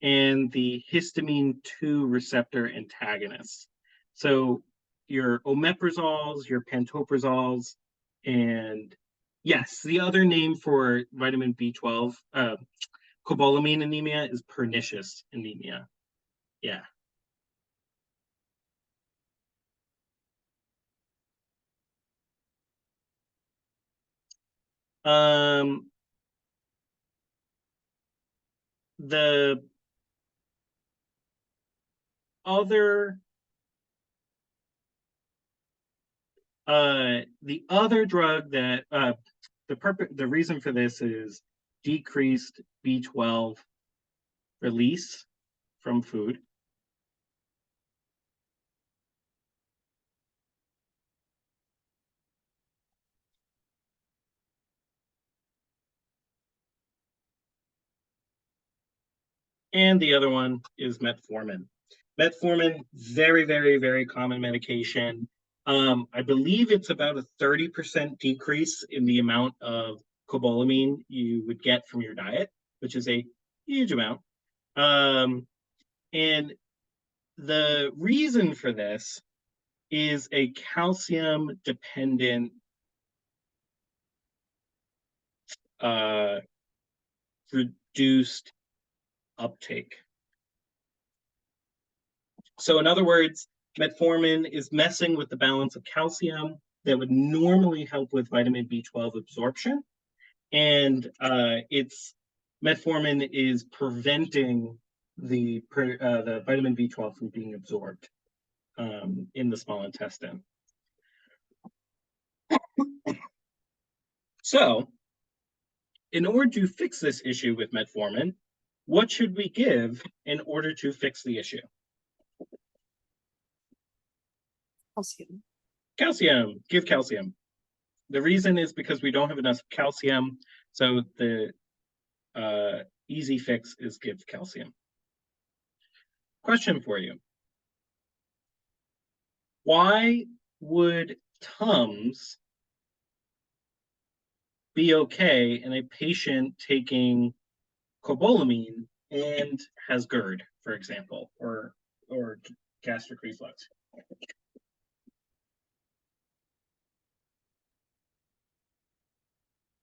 and the histamine 2 receptor antagonists. So your omeprazoles, your pantoprazoles, and yes, the other name for vitamin B12, cobalamin anemia, is pernicious anemia. Yeah. The other drug that the reason for this is decreased B12 release from food. And the other one is metformin. Metformin, very, very, very common medication. I believe it's about a 30% decrease in the amount of cobalamin you would get from your diet, which is a huge amount. And the reason for this is a calcium-dependent reduced uptake. So in other words, metformin is messing with the balance of calcium that would normally help with vitamin B12 absorption. And metformin is preventing the vitamin B12 from being absorbed in the small intestine. So in order to fix this issue with metformin, what should we give in order to fix the issue? Calcium. Calcium. Give calcium. The reason is because we don't have enough calcium, so the easy fix is give calcium. Question for you. Why would Tums be okay in a patient taking cobalamin and has GERD, for example, or gastric reflux?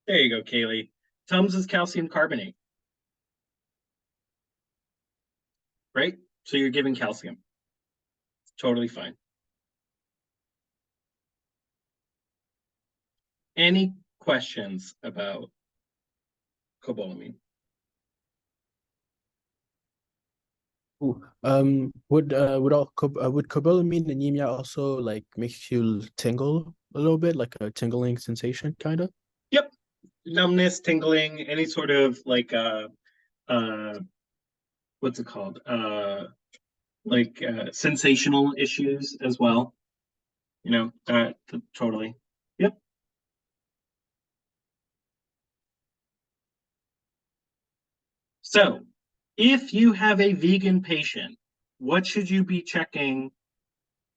There you go, Kaylee. Tums is calcium carbonate. Right? So you're giving calcium. Totally fine. Any questions about cobalamin? Ooh, would cobalamin anemia also like make you tingle a little bit, like a tingling sensation, kind of? Yep. Numbness, tingling, any sort of like what's it called? Sensational issues as well. You know, totally. Yep. So, if you have a vegan patient, what should you be checking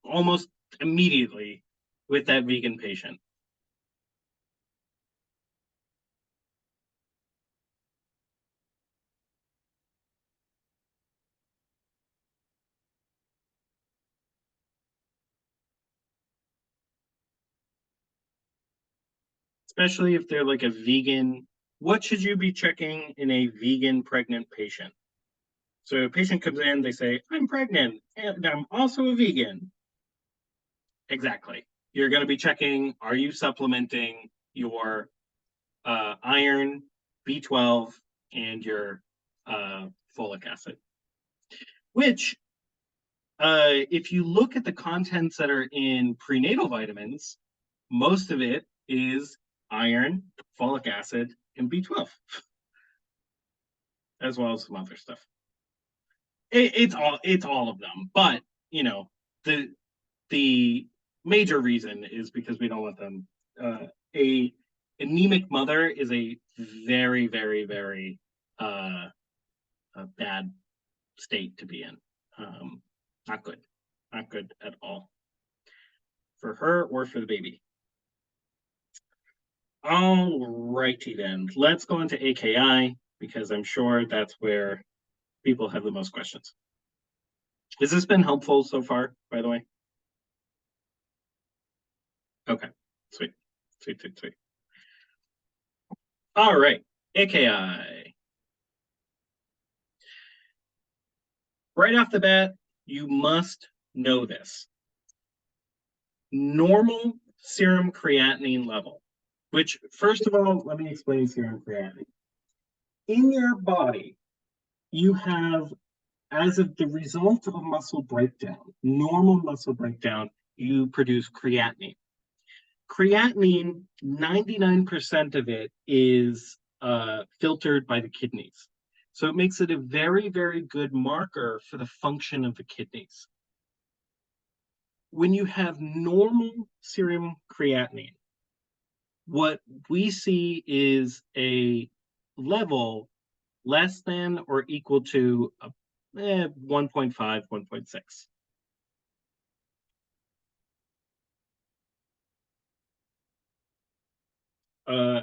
almost immediately with that vegan patient? Especially if they're like a vegan. What should you be checking in a vegan pregnant patient? So a patient comes in, they say, I'm pregnant and I'm also a vegan. Exactly. You're going to be checking, are you supplementing your iron, B12, and your folic acid? Which, if you look at the contents that are in prenatal vitamins, most of it is iron, folic acid, and B12, as well as some other stuff. It's all of them, but you know the major reason is because we don't want them. A anemic mother is a very, very, very bad state to be in. Not good. Not good at all. For her or for the baby. All righty then. Let's go into AKI, because I'm sure that's where people have the most questions. Has this been helpful so far, by the way? Okay, sweet. Sweet, sweet, sweet. All right, AKI. Right off the bat, you must know this. Normal serum creatinine level, which, first of all, let me explain serum creatinine. In your body, you have, as of the result of muscle breakdown, normal muscle breakdown, you produce creatinine. Creatinine, 99% of it is filtered by the kidneys. So it makes it a very, very good marker for the function of the kidneys. When you have normal serum creatinine, what we see is a level less than or equal to 1.5, 1.6.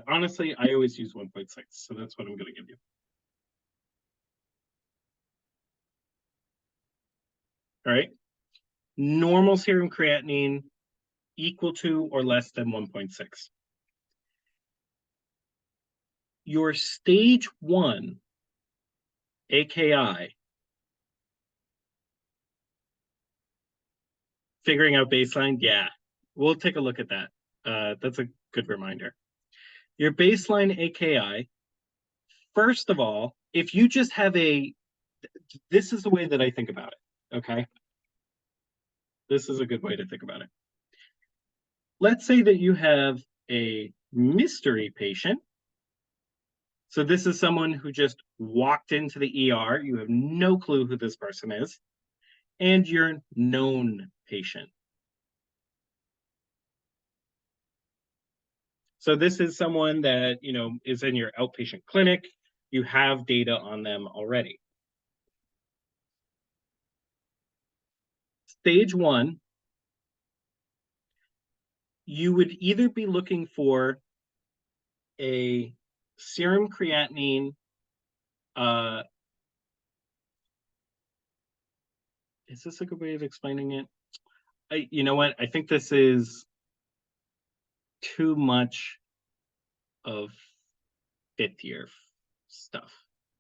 Honestly, I always use 1.6, so that's what I'm going to give you. All right. Normal serum creatinine equal to or less than 1.6. Your stage 1 AKI, figuring out baseline, yeah, we'll take a look at that. That's a good reminder. Your baseline AKI, first of all, if you just have this is the way that I think about it, okay? This is a good way to think about it. Let's say that you have a mystery patient. So this is someone who just walked into the ER. You have no clue who this person is. And your known patient. So this is someone that, is in your outpatient clinic. You have data on them already. Stage 1, you would either be looking for a serum creatinine, is this a good way of explaining it? You know what? I think this is too much of fifth year stuff.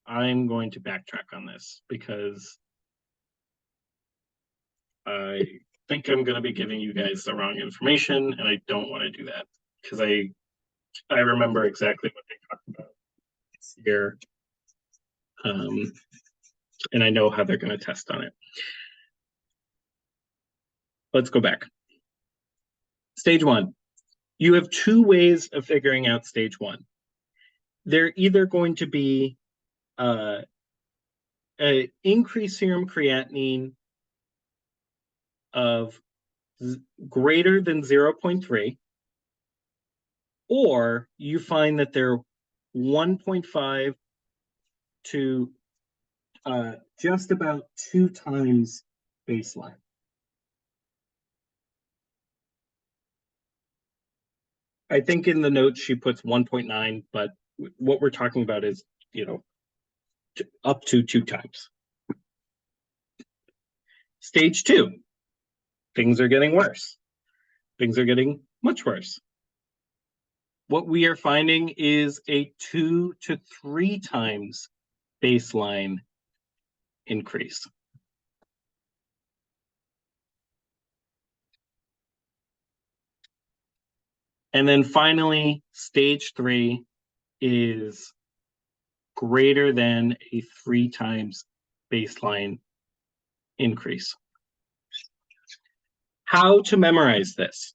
I'm going to backtrack on this because I think I'm going to be giving you guys the wrong information, and I don't want to do that because I remember exactly what they talked about this year, and I know how they're going to test on it. Let's go back. Stage 1. You have two ways of figuring out stage 1. They're either going to be increased serum creatinine of greater than 0.3, or you find that they're 1.5 to just about 2 times baseline. I think in the notes she puts 1.9, but what we're talking about is, up to 2 times. Stage 2, things are getting worse. Things are getting much worse. What we are finding is a 2 to 3 times baseline increase. And then finally, stage 3 is greater than a 3 times baseline increase. How to memorize this?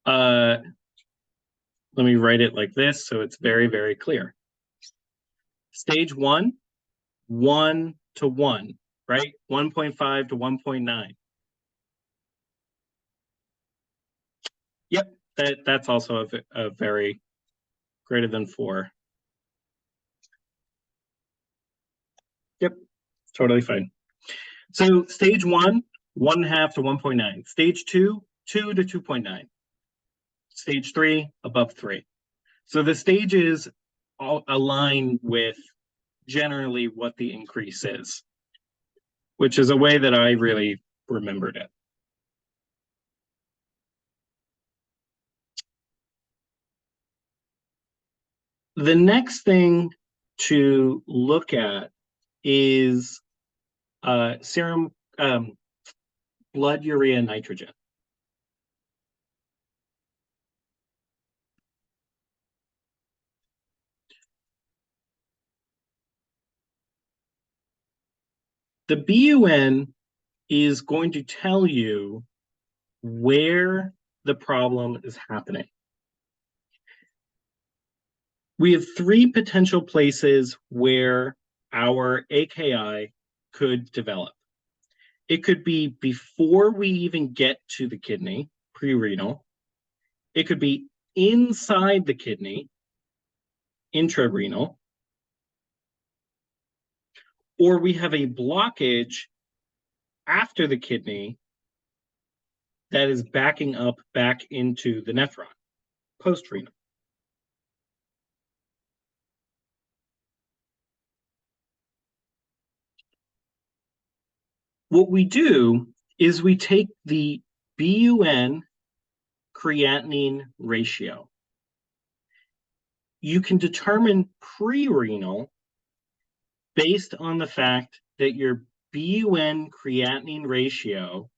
Let me write it like this so it's very, very clear. Stage 1, 1 to 1, right? 1.5 to 1.9. Yep, that's also a very greater than 4. Yep, totally fine. So stage 1, 1.5 to 1.9. Stage 2, 2 to 2.9. Stage 3, above 3. So the stages all align with generally what the increase is, which is a way that I really remembered it. The next thing to look at is serum blood urea nitrogen. The BUN is going to tell you where the problem is happening. We have 3 potential places where our AKI could develop. It could be before we even get to the kidney, pre-renal. It could be inside the kidney, intrarenal. Or we have a blockage after the kidney that is backing up back into the nephron, post-renal. What we do is we take the BUN creatinine ratio. You can determine pre-renal based on the fact that your BUN creatinine ratio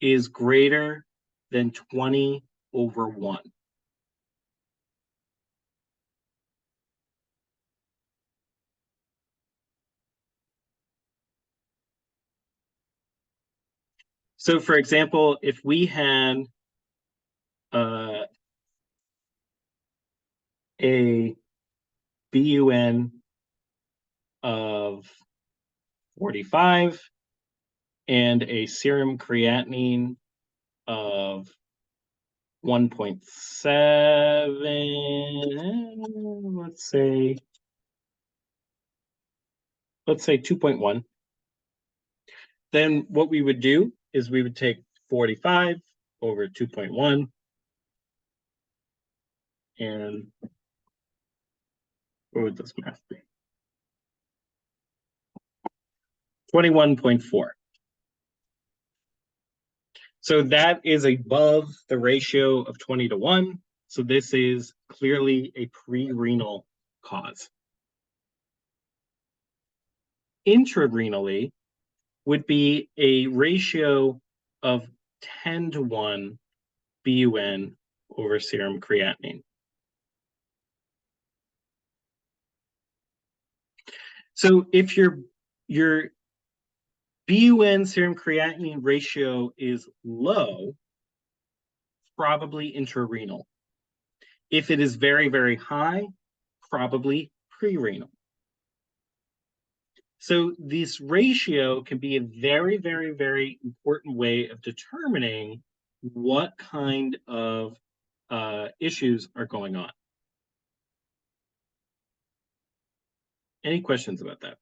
is greater than 20/1. So for example, if we had a BUN of 45 and a serum creatinine of 1.7, let's say 2.1. Then what we would do is we would take 45 over 2.1 and what would this math be? 21.4. So that is above the ratio of 20/1. So this is clearly a pre-renal cause. Intrarenally would be a ratio of 10/1 BUN over serum creatinine. So if your BUN serum creatinine ratio is low, probably intrarenal. If it is very, very high, probably pre-renal. So this ratio can be a very, very, very important way of determining what kind of issues are going on. Any questions about that?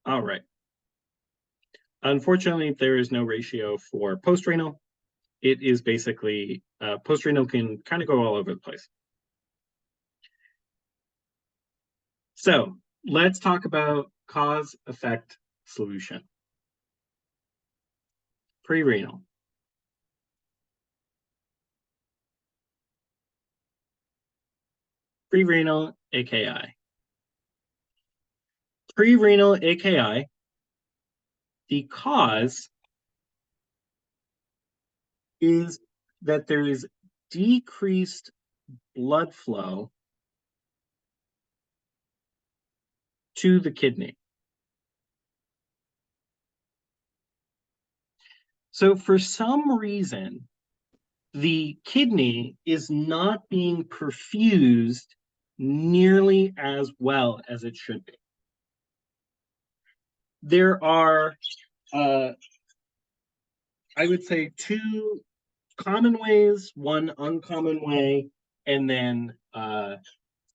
All right. Unfortunately, there is no ratio for post-renal. It is basically, post-renal can kind of go all over the place. So let's talk about cause-effect solution. Pre-renal. Pre-renal AKI. Pre-renal AKI, the cause is that there is decreased blood flow to the kidney. So for some reason, the kidney is not being perfused nearly as well as it should be. There are, I would say, two common ways, one uncommon way, and then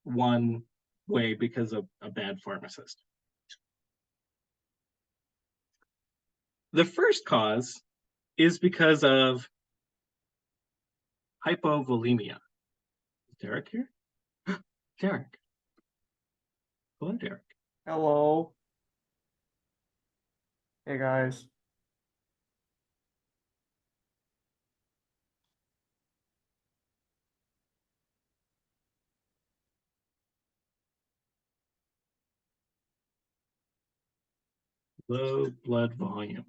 one way because of a bad pharmacist. The first cause is because of hypovolemia. Is Derek here? Derek. Hello, Derek. Hello. Hey guys. Low blood volume.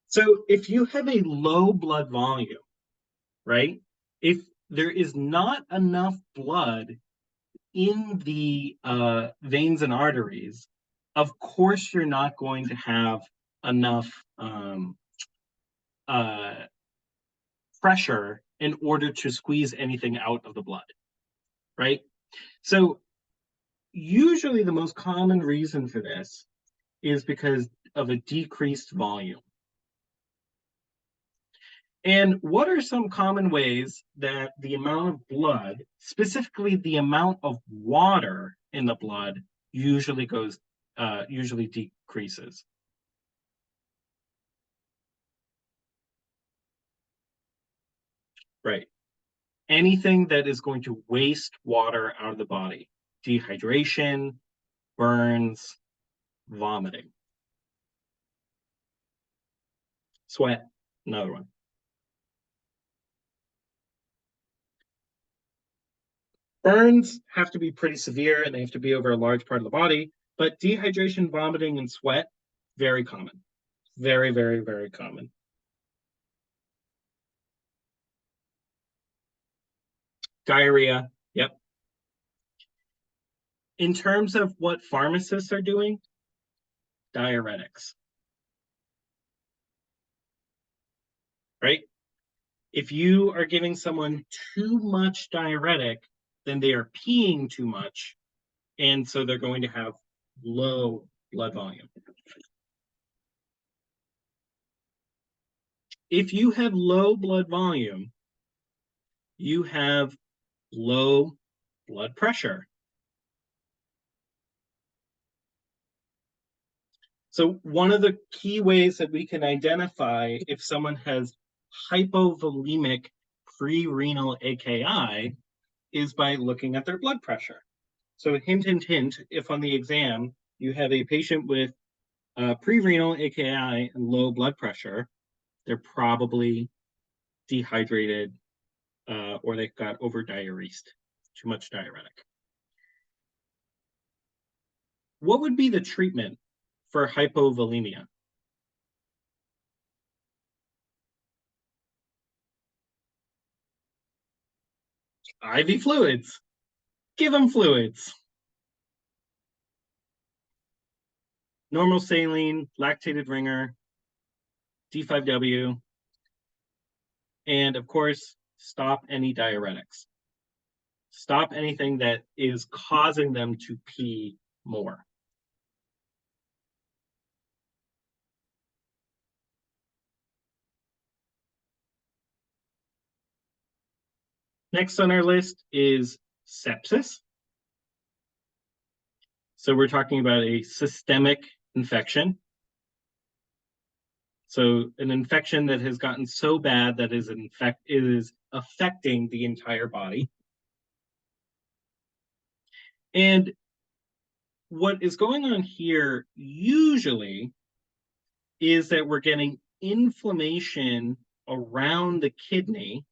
So if you have a low blood volume, right? If there is not enough blood in the veins and arteries, of course you're not going to have enough pressure in order to squeeze anything out of the blood, right? So usually the most common reason for this is because of a decreased volume. And what are some common ways that the amount of blood, specifically the amount of water in the blood, usually decreases? Right. Anything that is going to waste water out of the body. Dehydration, burns, vomiting. Sweat, another one. Burns have to be pretty severe and they have to be over a large part of the body, but dehydration, vomiting, and sweat, very common. Very, very, very common. Diarrhea, yep. In terms of what pharmacists are doing, diuretics. Right? If you are giving someone too much diuretic, then they are peeing too much, and so they're going to have low blood volume. If you have low blood volume, you have low blood pressure. So one of the key ways that we can identify if someone has hypovolemic pre-renal AKI is by looking at their blood pressure. So hint, hint, hint, if on the exam you have a patient with pre-renal AKI and low blood pressure, they're probably dehydrated or they've got over-diuresed, too much diuretic. What would be the treatment for hypovolemia? IV fluids. Give them fluids. Normal saline, lactated ringer, D5W, and of course, stop any diuretics. Stop anything that is causing them to pee more. Next on our list is sepsis. So we're talking about a systemic infection. So an infection that has gotten so bad that is affecting the entire body. And what is going on here usually is that we're getting inflammation around the kidney,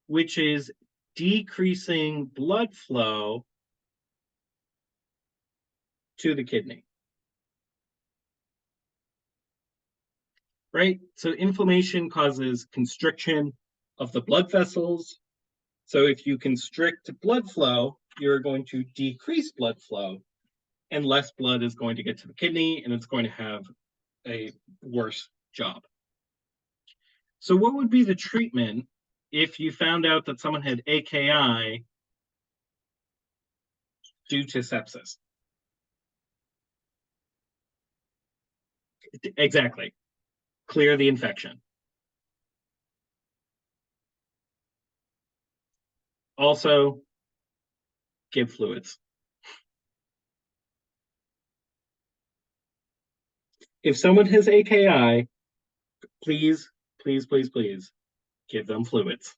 which is decreasing blood flow to the kidney. Right? So inflammation causes constriction of the blood vessels. So if you constrict blood flow, you're going to decrease blood flow, and less blood is going to get to the kidney, and it's going to have a worse job. So what would be the treatment if you found out that someone had AKI due to sepsis? Exactly. clear the infection. Also, give fluids. If someone has AKI, please, please, please, please give them fluids.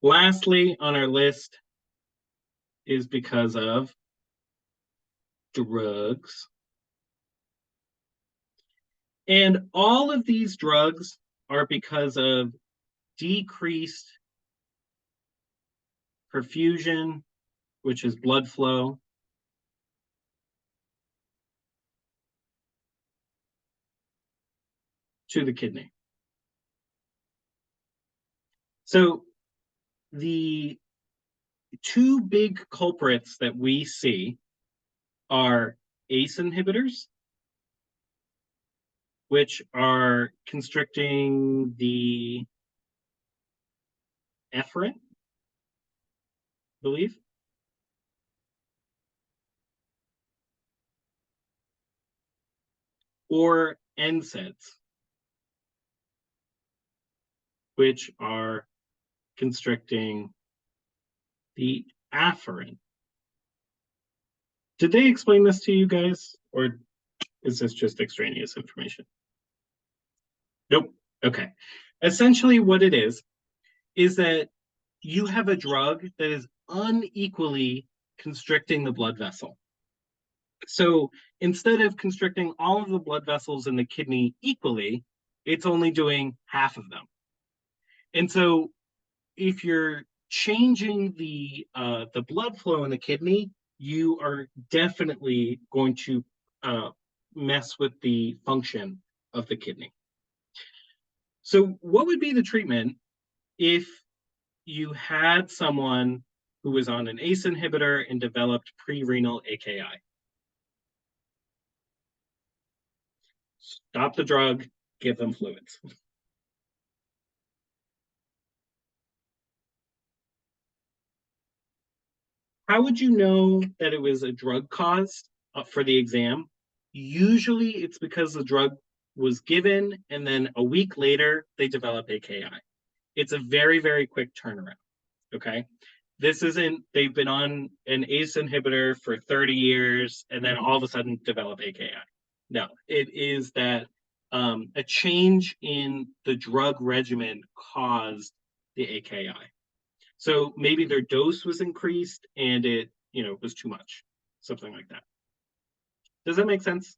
Lastly on our list is because of drugs. And all of these drugs are because of decreased perfusion, which is blood flow, to the kidney. So the two big culprits that we see are ACE inhibitors, which are constricting the efferent, I believe. Or NSAIDs, which are constricting the afferent. Did they explain this to you guys, or is this just extraneous information? Nope. Okay. Essentially what it is that you have a drug that is unequally constricting the blood vessel. So instead of constricting all of the blood vessels in the kidney equally, it's only doing half of them. And so if you're changing the blood flow in the kidney, you are definitely going to mess with the function of the kidney. So what would be the treatment if you had someone who was on an ACE inhibitor and developed pre-renal AKI? Stop the drug, give them fluids. How would you know that it was a drug caused for the exam? Usually it's because the drug was given and then a week later they develop AKI. It's a very, very quick turnaround, okay? This isn't, they've been on an ACE inhibitor for 30 years and then all of a sudden develop AKI. No, it is that a change in the drug regimen caused the AKI. So maybe their dose was increased and it, was too much, something like that. Does that make sense?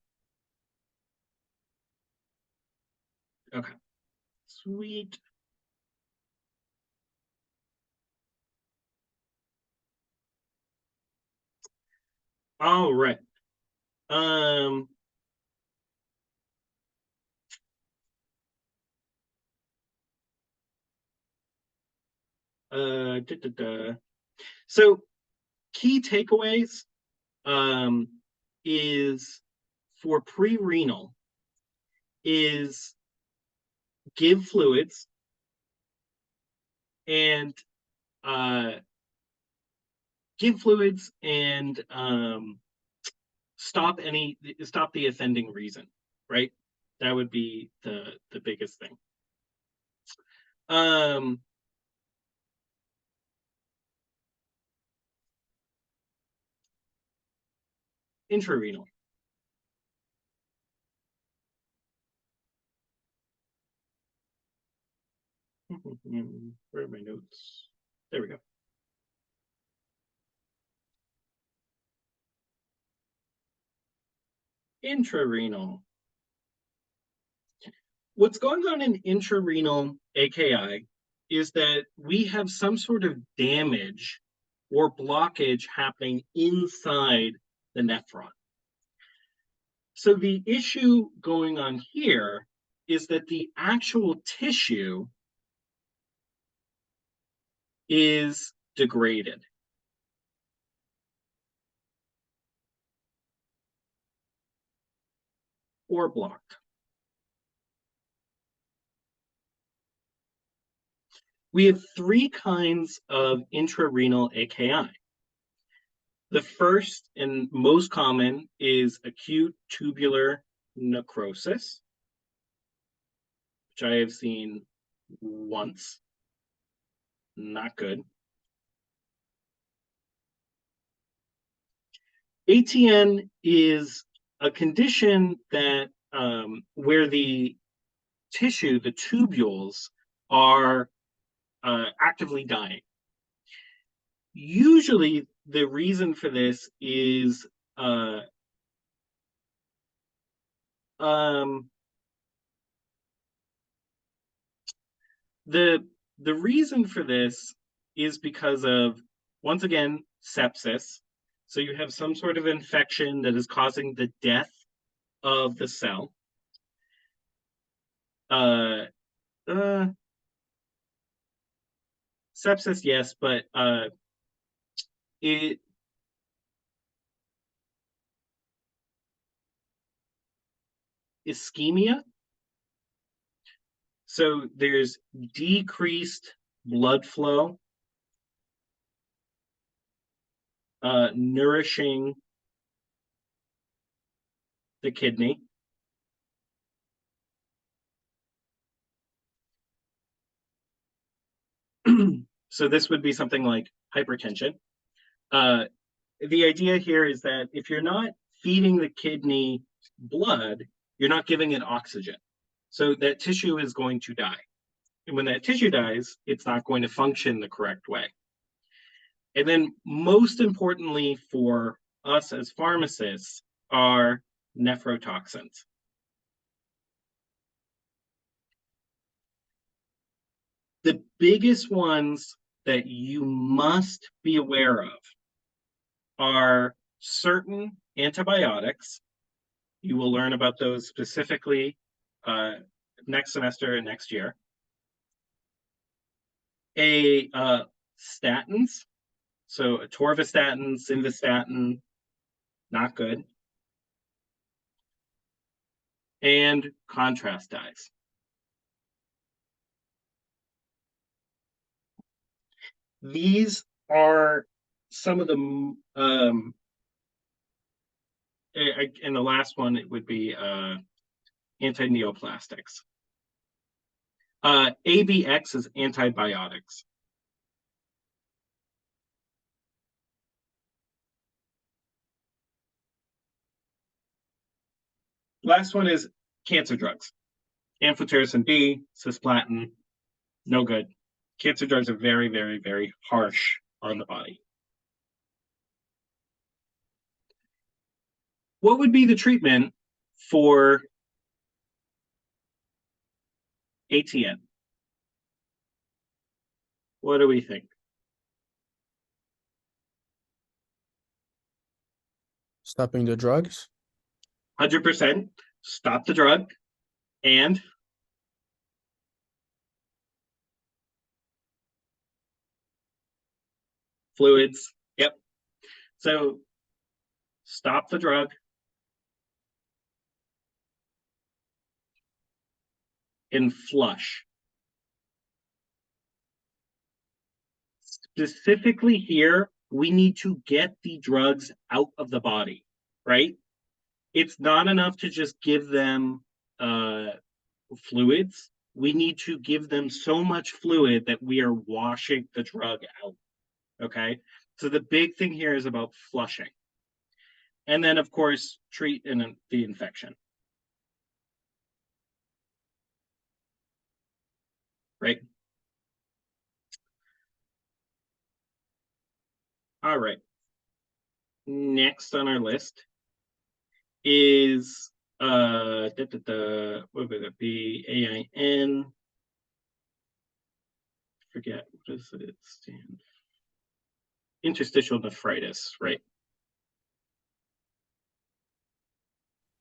Okay, sweet. All right. So key takeaways is for pre-renal is give fluids and stop the offending reason, right? That would be the biggest thing. Intrarenal. Where are my notes? There we go. Intrarenal. What's going on in intrarenal AKI is that we have some sort of damage or blockage happening inside the nephron. So the issue going on here is that the actual tissue is degraded. Or blocked. We have three kinds of intrarenal AKI. The first and most common is acute tubular necrosis, which I have seen once. Not good. ATN is a condition that where the tissue, the tubules, are actively dying. Usually, the reason for this is the reason for this is because of, once again, sepsis. So you have some sort of infection that is causing the death of the cell. Sepsis, yes, but it ischemia. So there's decreased blood flow, nourishing the kidney. So this would be something like hypertension. The idea here is that if you're not feeding the kidney blood, you're not giving it oxygen. So that tissue is going to die. And when that tissue dies, it's not going to function the correct way. And then most importantly for us as pharmacists are nephrotoxins. The biggest ones that you must be aware of are certain antibiotics. You will learn about those specifically next semester and next year. Statins, so atorvastatin, simvastatin, not good. And contrast dyes. These are some of the, and the last one, it would be anti-neoplastics. ABX is antibiotics. Last one is cancer drugs. Amphotericin B, cisplatin, no good. Cancer drugs are very, very, very harsh on the body. What would be the treatment for ATN? What do we think? Stopping the drugs? 100%. Stop the drug and fluids. Yep. So stop the drug and flush. Specifically here, we need to get the drugs out of the body, right? It's not enough to just give them fluids. We need to give them so much fluid that we are washing the drug out, okay? So the big thing here is about flushing. And then, of course, treat the infection. Right? All right. Next on our list is what would it be? AIN. Forget, what does it stand for? Interstitial nephritis, right?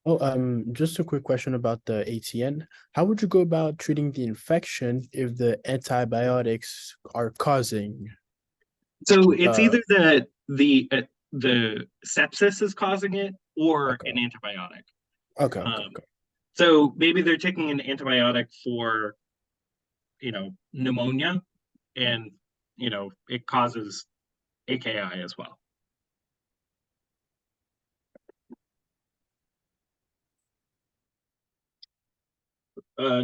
Oh, just a quick question about the ATN. How would you go about treating the infection if the antibiotics are causing? So it's either the sepsis is causing it or Okay. an antibiotic. Okay. So maybe they're taking an antibiotic for, pneumonia, and it causes AKI as well.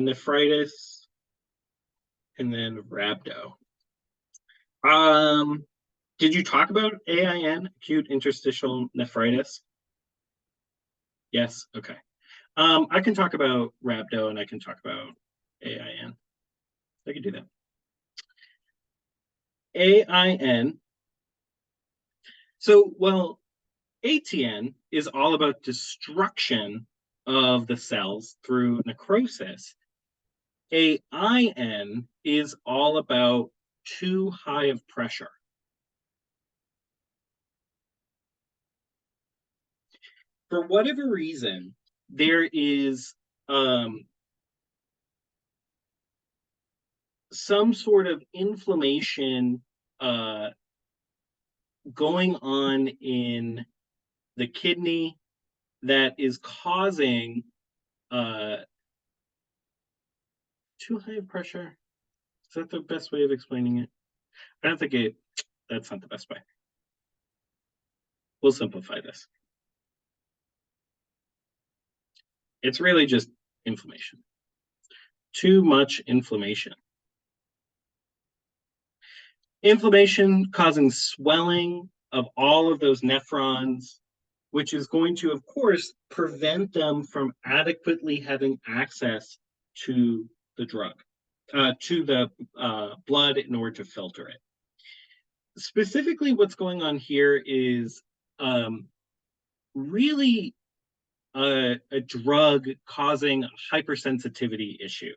nephritis, and then rhabdo. Did you talk about AIN, acute interstitial nephritis? Yes, okay. I can talk about rhabdo and I can talk about AIN. I can do that. AIN. So, well, ATN is all about destruction of the cells through necrosis. AIN is all about too high of pressure. For whatever reason, there is some sort of inflammation going on in the kidney that is causing too high of pressure. Is that the best way of explaining it? I don't think that's not the best way. We'll simplify this. It's really just inflammation. Too much inflammation. Inflammation causing swelling of all of those nephrons, which is going to, of course, prevent them from adequately having access to the drug, to the blood in order to filter it. Specifically, what's going on here is really a drug causing a hypersensitivity issue.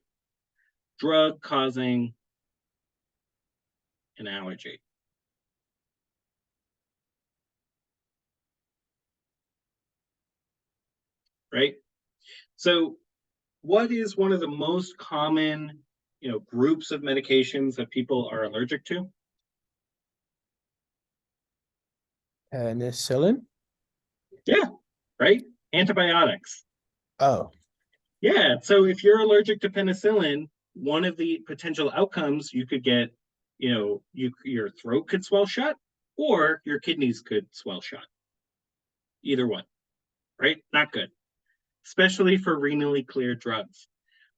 Drug causing an allergy. Right? So what is one of the most common, groups of medications that people are allergic to? Penicillin? Yeah, right? Antibiotics. Oh. Yeah, so if you're allergic to penicillin, one of the potential outcomes you could get, your throat could swell shut or your kidneys could swell shut. Either one, right? Not good, especially for renally clear drugs.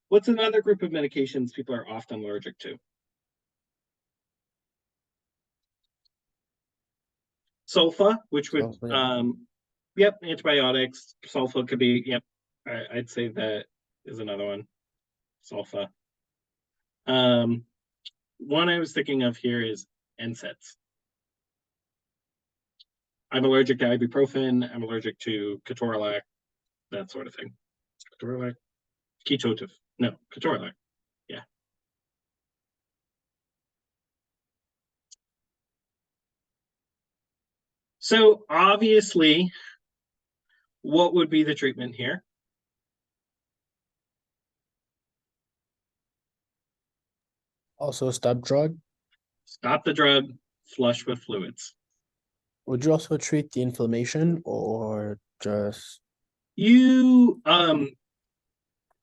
What's another group of medications people are often allergic to? Sulfa, which would, yep, antibiotics. Sulfa could be, yep, I'd say that is another one. Sulfa. One I was thinking of here is NSAIDs. I'm allergic to ibuprofen. I'm allergic to ketorolac, that sort of thing. Ketorolac? Ketotif. No, ketorolac. Yeah. So obviously, what would be the treatment here? Also stop drug? Stop the drug, flush with fluids. Would you also treat the inflammation or just...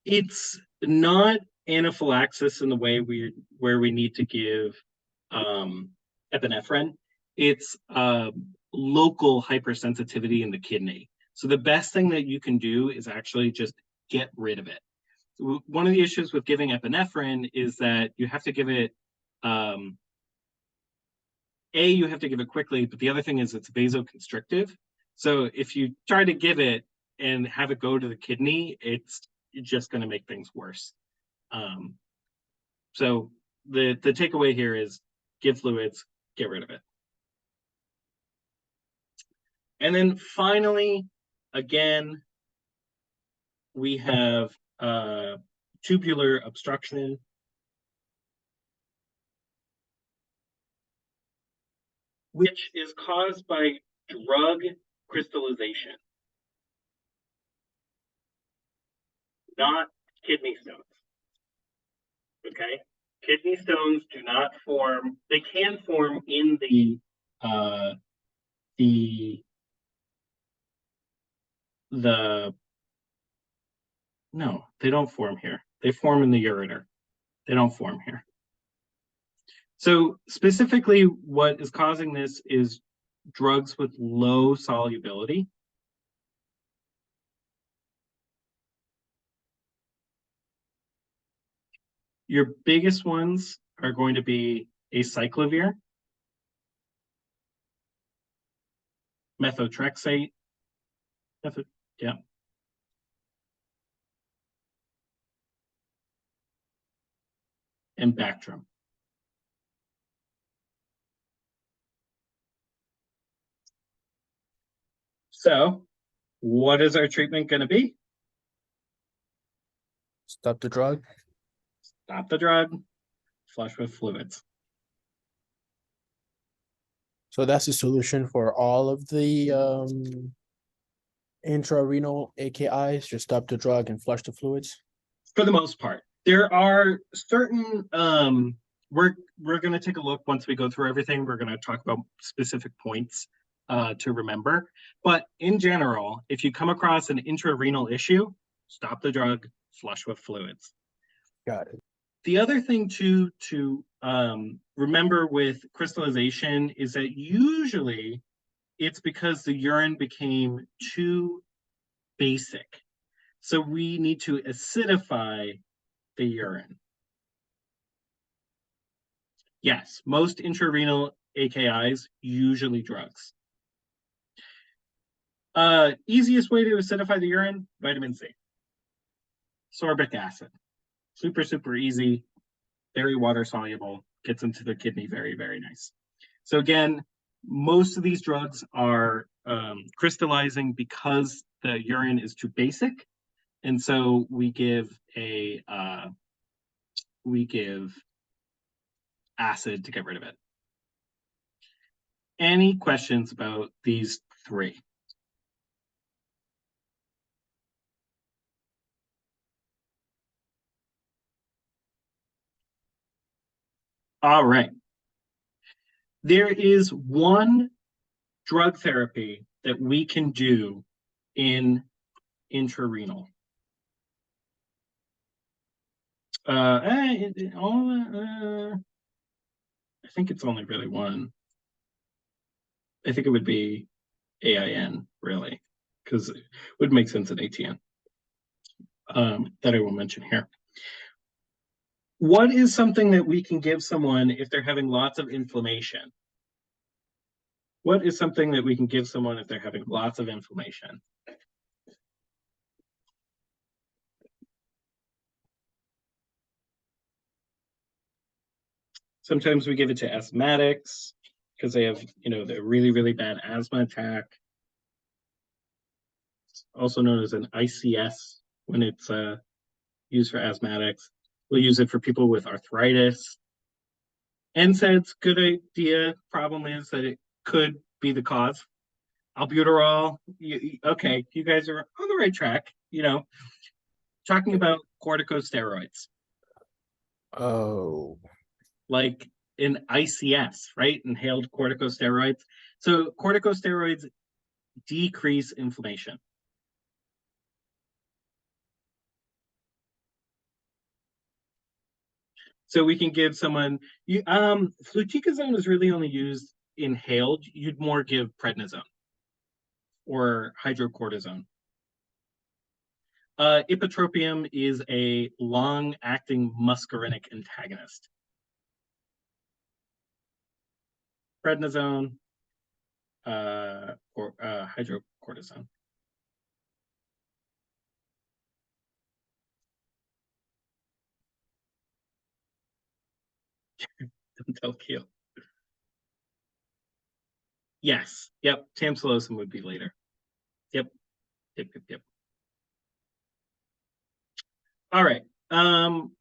It's not anaphylaxis in the way where we need to give epinephrine. It's local hypersensitivity in the kidney. So the best thing that you can do is actually just get rid of it. One of the issues with giving epinephrine is that you have to give it, you have to give it quickly, but the other thing is it's vasoconstrictive. So if you try to give it and have it go to the kidney, it's just going to make things worse. So the takeaway here is give fluids, get rid of it. And then finally, again, we have tubular obstruction. Which is caused by drug crystallization, not kidney stones. Okay? Kidney stones do not form, they can form in no, they don't form here. They form in the ureter. They don't form here. So specifically what is causing this is drugs with low solubility. Your biggest ones are going to be acyclovir, methotrexate, yeah. And Bactrim. So, what is our treatment going to be? Stop the drug. Stop the drug, flush with fluids. So that's the solution for all of the intrarenal AKIs. Just stop the drug and flush the fluids. For the most part, there are certain. We're going to take a look once we go through everything. We're going to talk about specific points to remember. But in general, if you come across an intrarenal issue, stop the drug, flush with fluids. Got it. The other thing to remember with crystallization is that usually it's because the urine became too basic. So we need to acidify the urine. Yes, most intrarenal AKIs, usually drugs. Easiest way to acidify the urine, vitamin C. Sorbic acid. Super, super easy, very water soluble, gets into the kidney very, very nice. So again, most of these drugs are crystallizing because the urine is too basic. And so we give acid to get rid of it. Any questions about these three? All right. There is one drug therapy that we can do in intrarenal. I think it's only really one. I think it would be AIN, really, because it would make sense in ATN. That I will mention here. What is something that we can give someone if they're having lots of inflammation? What is something that we can give someone if they're having lots of inflammation? Sometimes we give it to asthmatics because they have, the really, really bad asthma attack. It's also known as an ICS when it's used for asthmatics. We'll use it for people with arthritis. NSAIDs, good idea. Problem is that it could be the cause. Albuterol, okay, you guys are on the right track. Talking about corticosteroids. Oh. Like in ICS, right? Inhaled corticosteroids. So corticosteroids decrease inflammation. So we can give someone, fluticasone is really only used inhaled. You'd more give prednisone or hydrocortisone. Ipratropium is a long-acting muscarinic antagonist. Prednisone or hydrocortisone. Don't tell Keel. Yes. Yep. Tamsulosin would be later. Yep. All right.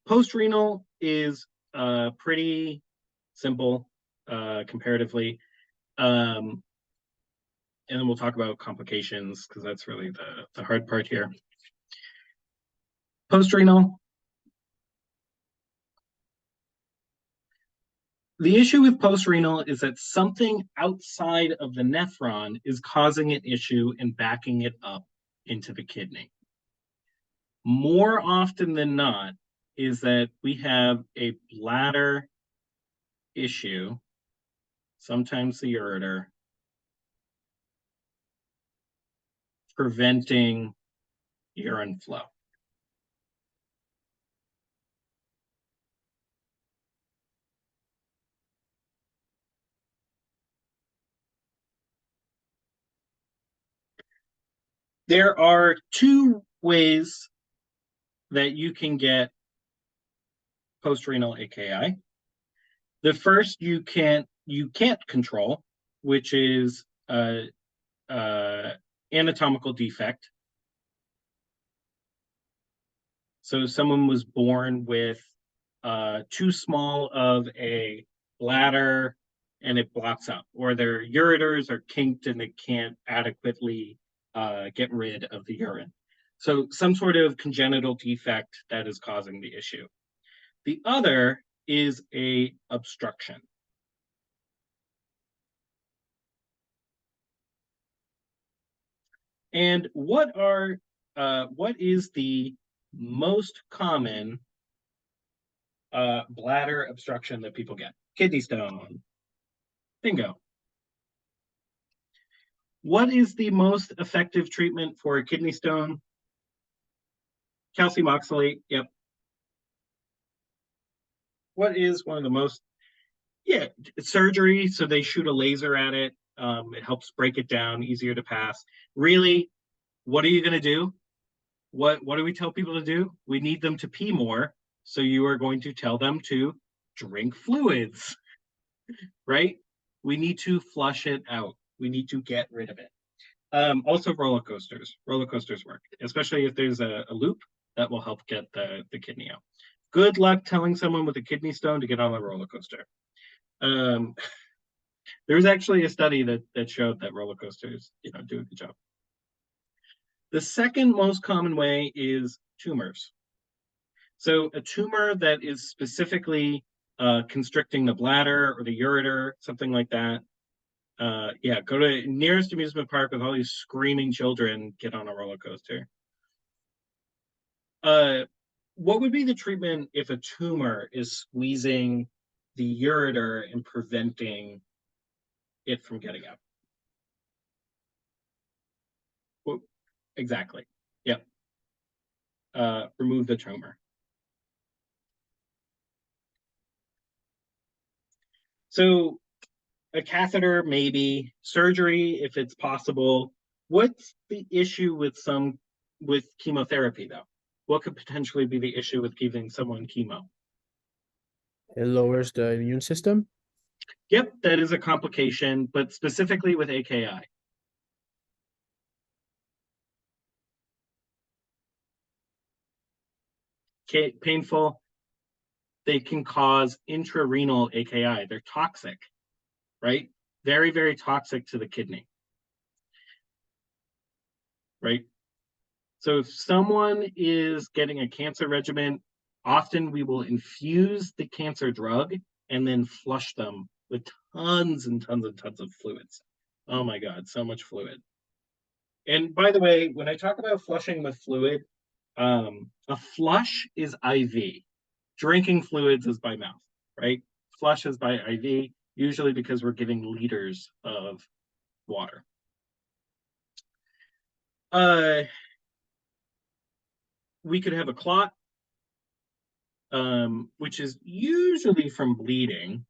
Post-renal is pretty simple comparatively. And then we'll talk about complications because that's really the hard part here. Post-renal. The issue with post-renal is that something outside of the nephron is causing an issue and backing it up into the kidney. More often than not is that we have a bladder issue, sometimes the ureter, preventing urine flow. There are two ways that you can get post-renal AKI. The first you can't control, which is anatomical defect. So someone was born with too small of a bladder and it blocks up, or their ureters are kinked and they can't adequately get rid of the urine. So some sort of congenital defect that is causing the issue. The other is a obstruction. And what is the most common bladder obstruction that people get? Kidney stone. Bingo. What is the most effective treatment for a kidney stone? Calcium oxalate. Yep. What is one of the most? Yeah, surgery. So they shoot a laser at it. It helps break it down, easier to pass. Really, what are you going to do? What do we tell people to do? We need them to pee more. So you are going to tell them to drink fluids, right? We need to flush it out. We need to get rid of it. Also roller coasters. Roller coasters work, especially if there's a loop that will help get the kidney out. Good luck telling someone with a kidney stone to get on a roller coaster. There's actually a study that showed that roller coasters, do a good job. The second most common way is tumors. So a tumor that is specifically constricting the bladder or the ureter, something like that. Yeah, go to nearest amusement park with all these screaming children, get on a roller coaster. What would be the treatment if a tumor is squeezing the ureter and preventing it from getting out? Well, exactly. Yep. Remove the tumor. So a catheter, maybe. Surgery, if it's possible. What's the issue with chemotherapy, though? What could potentially be the issue with giving someone chemo? It lowers the immune system. Yep, that is a complication, but specifically with AKI. Painful. They can cause intrarenal AKI. They're toxic, right? Very, very toxic to the kidney, right? So if someone is getting a cancer regimen, often we will infuse the cancer drug and then flush them with tons and tons and tons of fluids. Oh my God, so much fluid. And by the way, when I talk about flushing with fluid, a flush is IV. Drinking fluids is by mouth, right? Flush is by IV, usually because we're giving liters of water. We could have a clot, which is usually from bleeding.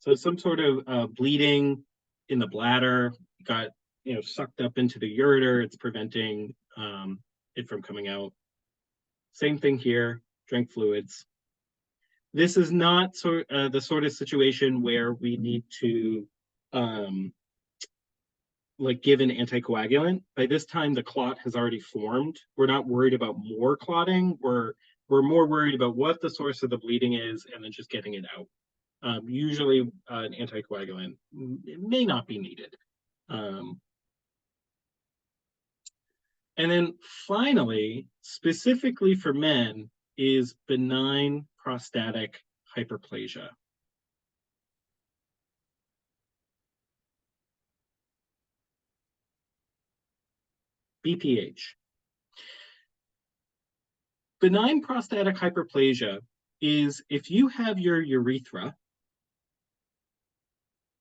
So some sort of bleeding in the bladder got sucked up into the ureter. It's preventing it from coming out. Same thing here. Drink fluids. This is not the sort of situation where we need to give an anticoagulant. By this time, the clot has already formed. We're not worried about more clotting. We're more worried about what the source of the bleeding is and then just getting it out. Usually, an anticoagulant may not be needed. And then finally, specifically for men, is benign prostatic hyperplasia. BPH. Benign prostatic hyperplasia is if you have your urethra,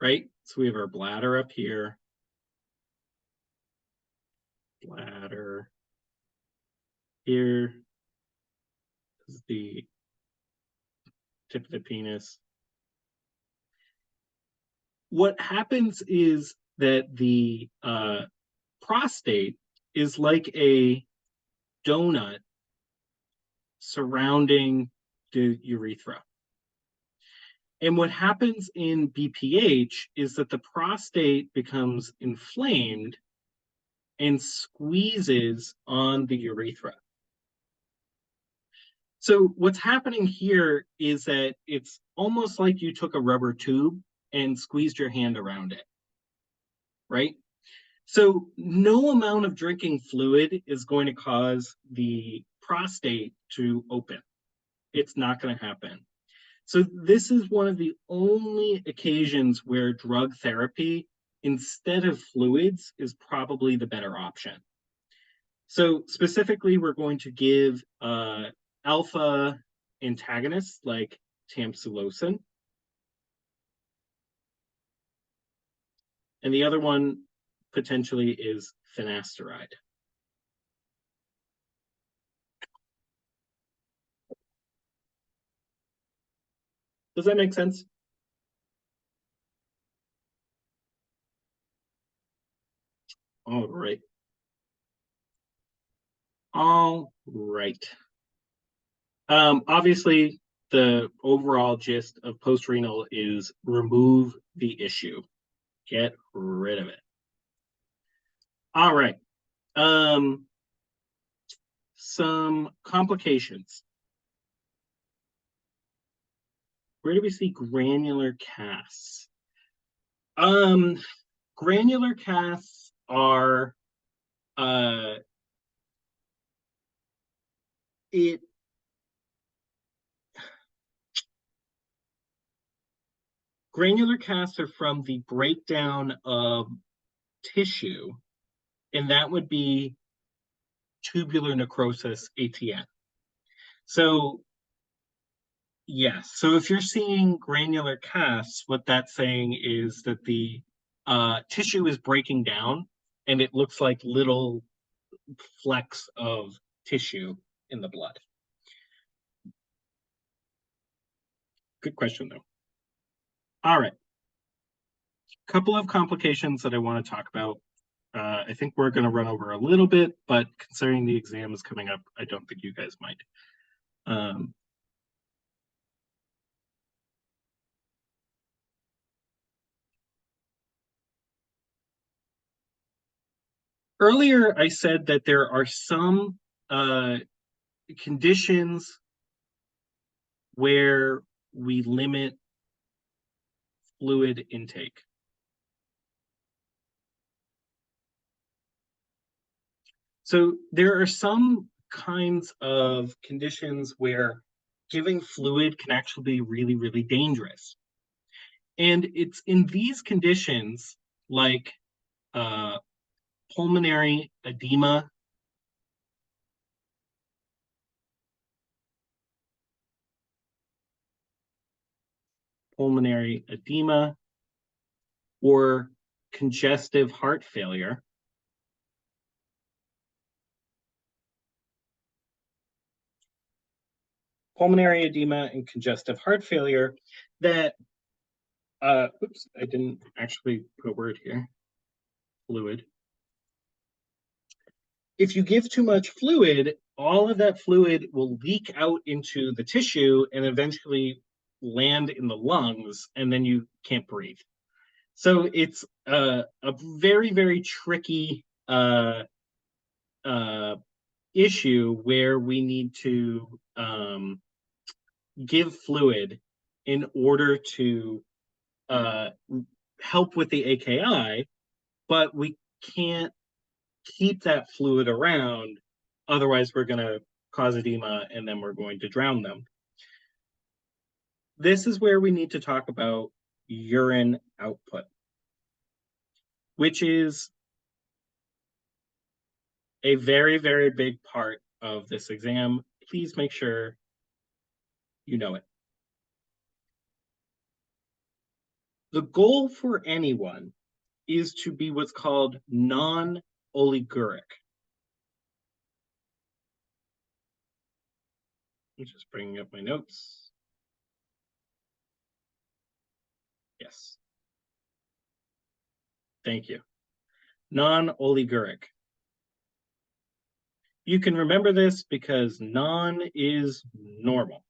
right? So we have our bladder up here. Bladder. Here is the tip of the penis. What happens is that the prostate is like a donut surrounding the urethra. And what happens in BPH is that the prostate becomes inflamed and squeezes on the urethra. So what's happening here is that it's almost like you took a rubber tube and squeezed your hand around it, right? So no amount of drinking fluid is going to cause the prostate to open. It's not going to happen. So this is one of the only occasions where drug therapy instead of fluids is probably the better option. So specifically, we're going to give alpha antagonists like tamsulosin. And the other one potentially is finasteride. Does that make sense? All right. All right. Obviously, the overall gist of post-renal is remove the issue. Get rid of it. All right. Some complications. Where do we see granular casts? Granular casts are granular casts are from the breakdown of tissue, and that would be tubular necrosis, ATN. So yes, so if you're seeing granular casts, what that's saying is that the tissue is breaking down and it looks like little flecks of tissue in the blood. Good question, though. All right. Couple of complications that I want to talk about. I think we're going to run over a little bit, but considering the exam is coming up, I don't think you guys mind. Earlier, I said that there are some conditions where we limit fluid intake. So there are some kinds of conditions where giving fluid can actually be really, really dangerous. And it's in these conditions like pulmonary edema, or congestive heart failure. Pulmonary edema and congestive heart failure that, oops, I didn't actually put a word here, fluid. If you give too much fluid, all of that fluid will leak out into the tissue and eventually land in the lungs, and then you can't breathe. So it's a very, very tricky issue where we need to give fluid in order to help with the AKI, but we can't keep that fluid around. Otherwise, we're going to cause edema and then we're going to drown them. This is where we need to talk about urine output, which is a very, very big part of this exam. Please make sure you know it. The goal for anyone is to be what's called non-oliguric. I'm just bringing up my notes. Yes. Thank you. Non-oliguric. You can remember this because non is normal.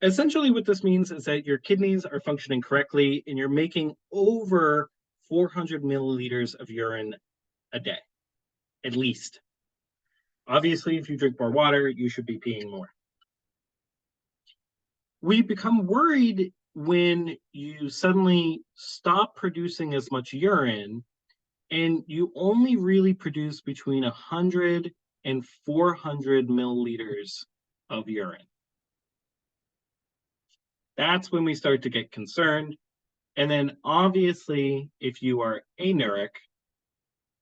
Essentially, what this means is that your kidneys are functioning correctly and you're making over 400 milliliters of urine a day, at least. Obviously, if you drink more water, you should be peeing more. We become worried when you suddenly stop producing as much urine and you only really produce between 100 and 400 milliliters of urine. That's when we start to get concerned. And then obviously, if you are anuric,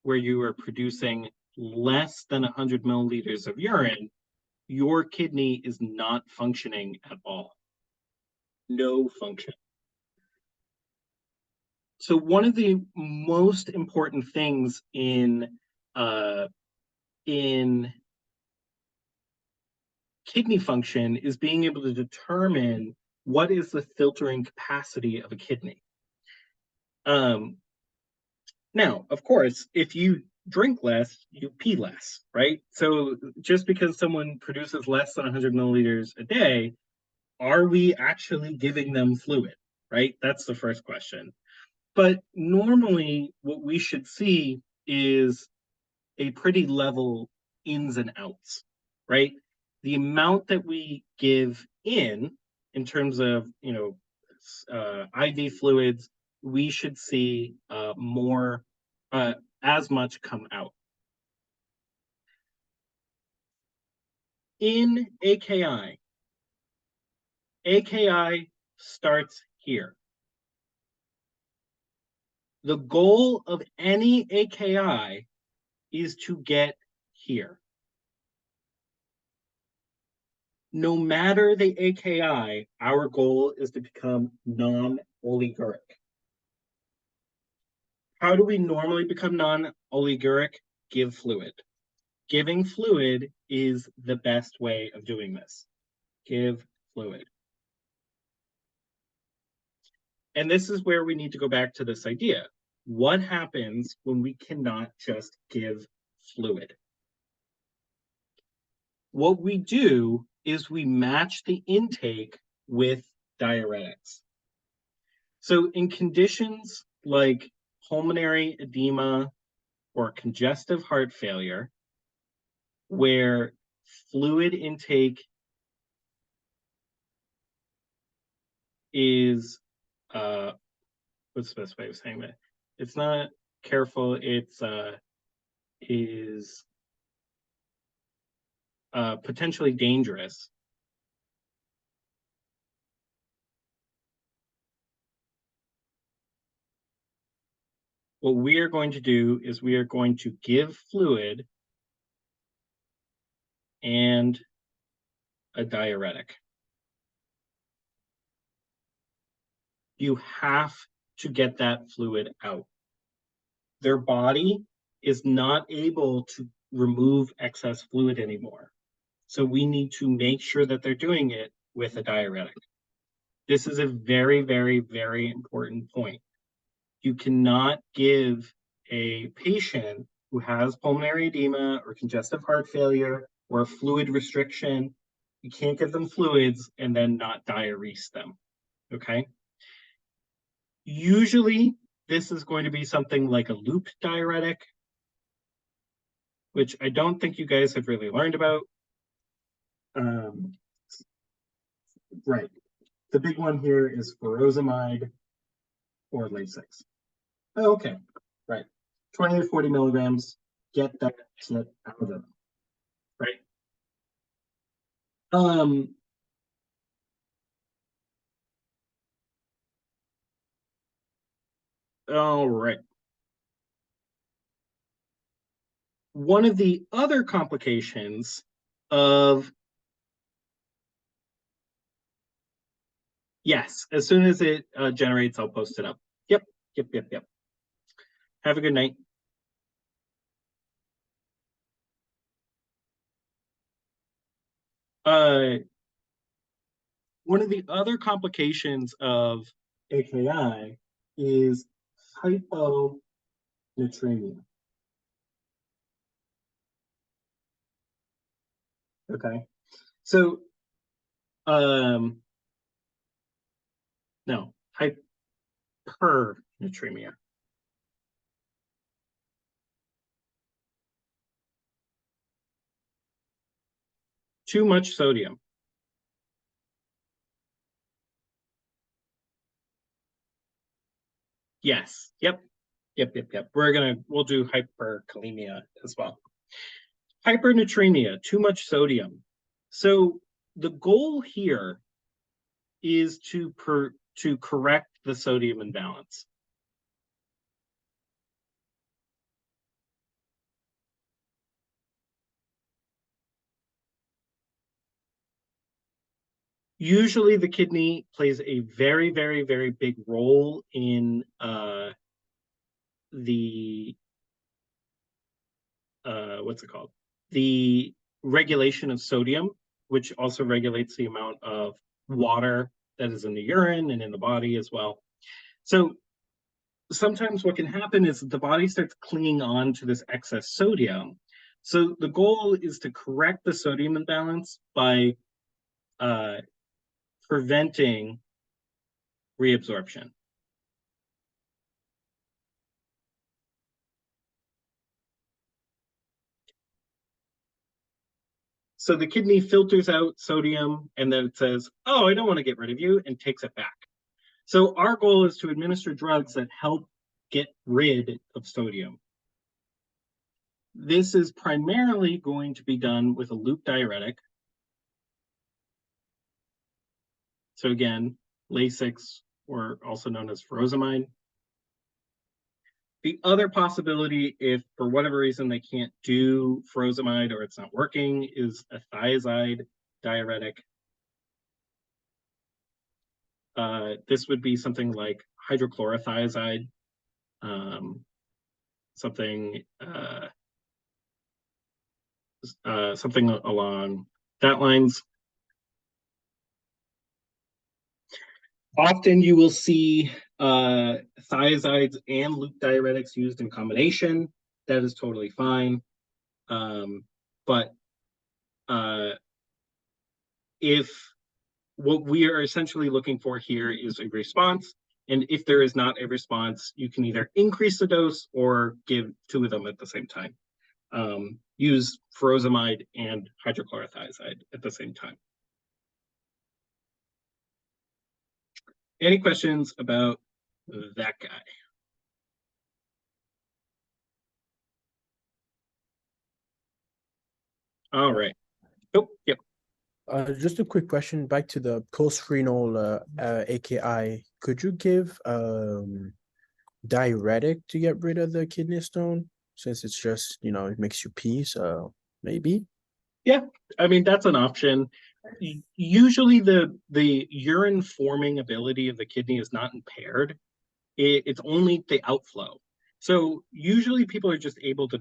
where you are producing less than 100 milliliters of urine, your kidney is not functioning at all. No function. So one of the most important things in kidney function is being able to determine what is the filtering capacity of a kidney. Now, of course, if you drink less, you pee less, right? So just because someone produces less than 100 milliliters a day, are we actually giving them fluid, right? That's the first question. But normally what we should see is a pretty level ins and outs, right? The amount that we give in terms of, IV fluids, we should see more, as much come out. In AKI, AKI starts here. The goal of any AKI is to get here. No matter the AKI, our goal is to become non-oliguric. How do we normally become non-oliguric? Give fluid. Giving fluid is the best way of doing this. Give fluid. And this is where we need to go back to this idea. What happens when we cannot just give fluid? What we do is we match the intake with diuretics. So in conditions like pulmonary edema or congestive heart failure, where fluid intake is, what's the best way of saying that? It's not careful, it's is potentially dangerous. What we are going to do is we are going to give fluid and a diuretic. You have to get that fluid out. Their body is not able to remove excess fluid anymore. So we need to make sure that they're doing it with a diuretic. This is a very, very, very important point. You cannot give a patient who has pulmonary edema or congestive heart failure or a fluid restriction, you can't give them fluids and then not diurese them, okay? Usually, this is going to be something like a loop diuretic, which I don't think you guys have really learned about. Right. The big one here is furosemide or Lasix. Oh, okay, right. 20 to 40 milligrams, get that shit out of them, right? All right. One of the other complications of, yes, as soon as it generates, I'll post it up. Yep. Have a good night. One of the other complications of AKI is hyponatremia. Okay. So, no, hypernatremia. Too much sodium. Yes. Yep. We'll do hyperkalemia as well. Hypernatremia, too much sodium. So the goal here is to correct the sodium imbalance. Usually the kidney plays a very, very, very big role in the what's it called? The regulation of sodium, which also regulates the amount of water that is in the urine and in the body as well. So sometimes what can happen is the body starts clinging on to this excess sodium. So the goal is to correct the sodium imbalance by preventing reabsorption. So the kidney filters out sodium and then it says, oh, I don't want to get rid of you, and takes it back. So our goal is to administer drugs that help get rid of sodium. This is primarily going to be done with a loop diuretic. So again, Lasix, or also known as furosemide. The other possibility, if for whatever reason they can't do furosemide or it's not working, is a thiazide diuretic. This would be something like hydrochlorothiazide, something along that lines. Often you will see thiazides and loop diuretics used in combination. That is totally fine. But if what we are essentially looking for here is a response, and if there is not a response, you can either increase the dose or give two of them at the same time. Use furosemide and hydrochlorothiazide at the same time. Any questions about that guy? All right. Oh, yep. Just a quick question back to the post-renal AKI. Could you give diuretic to get rid of the kidney stone, since it's just, it makes you pee, so maybe? Yeah, I mean, that's an option. Usually the urine forming ability of the kidney is not impaired. It's only the outflow. So usually people are just able to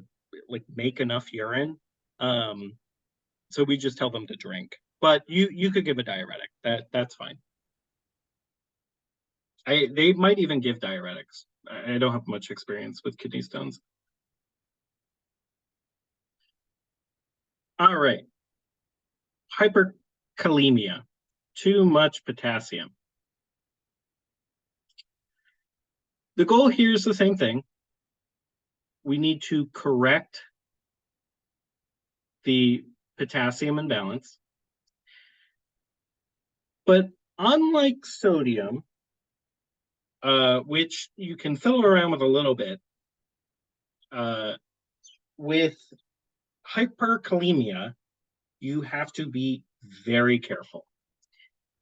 like make enough urine. So we just tell them to drink. But you could give a diuretic. That's fine. They might even give diuretics. I don't have much experience with kidney stones. All right. Hyperkalemia, too much potassium. The goal here is the same thing. We need to correct the potassium imbalance. But unlike sodium, which you can fiddle around with a little bit, with hyperkalemia, you have to be very careful.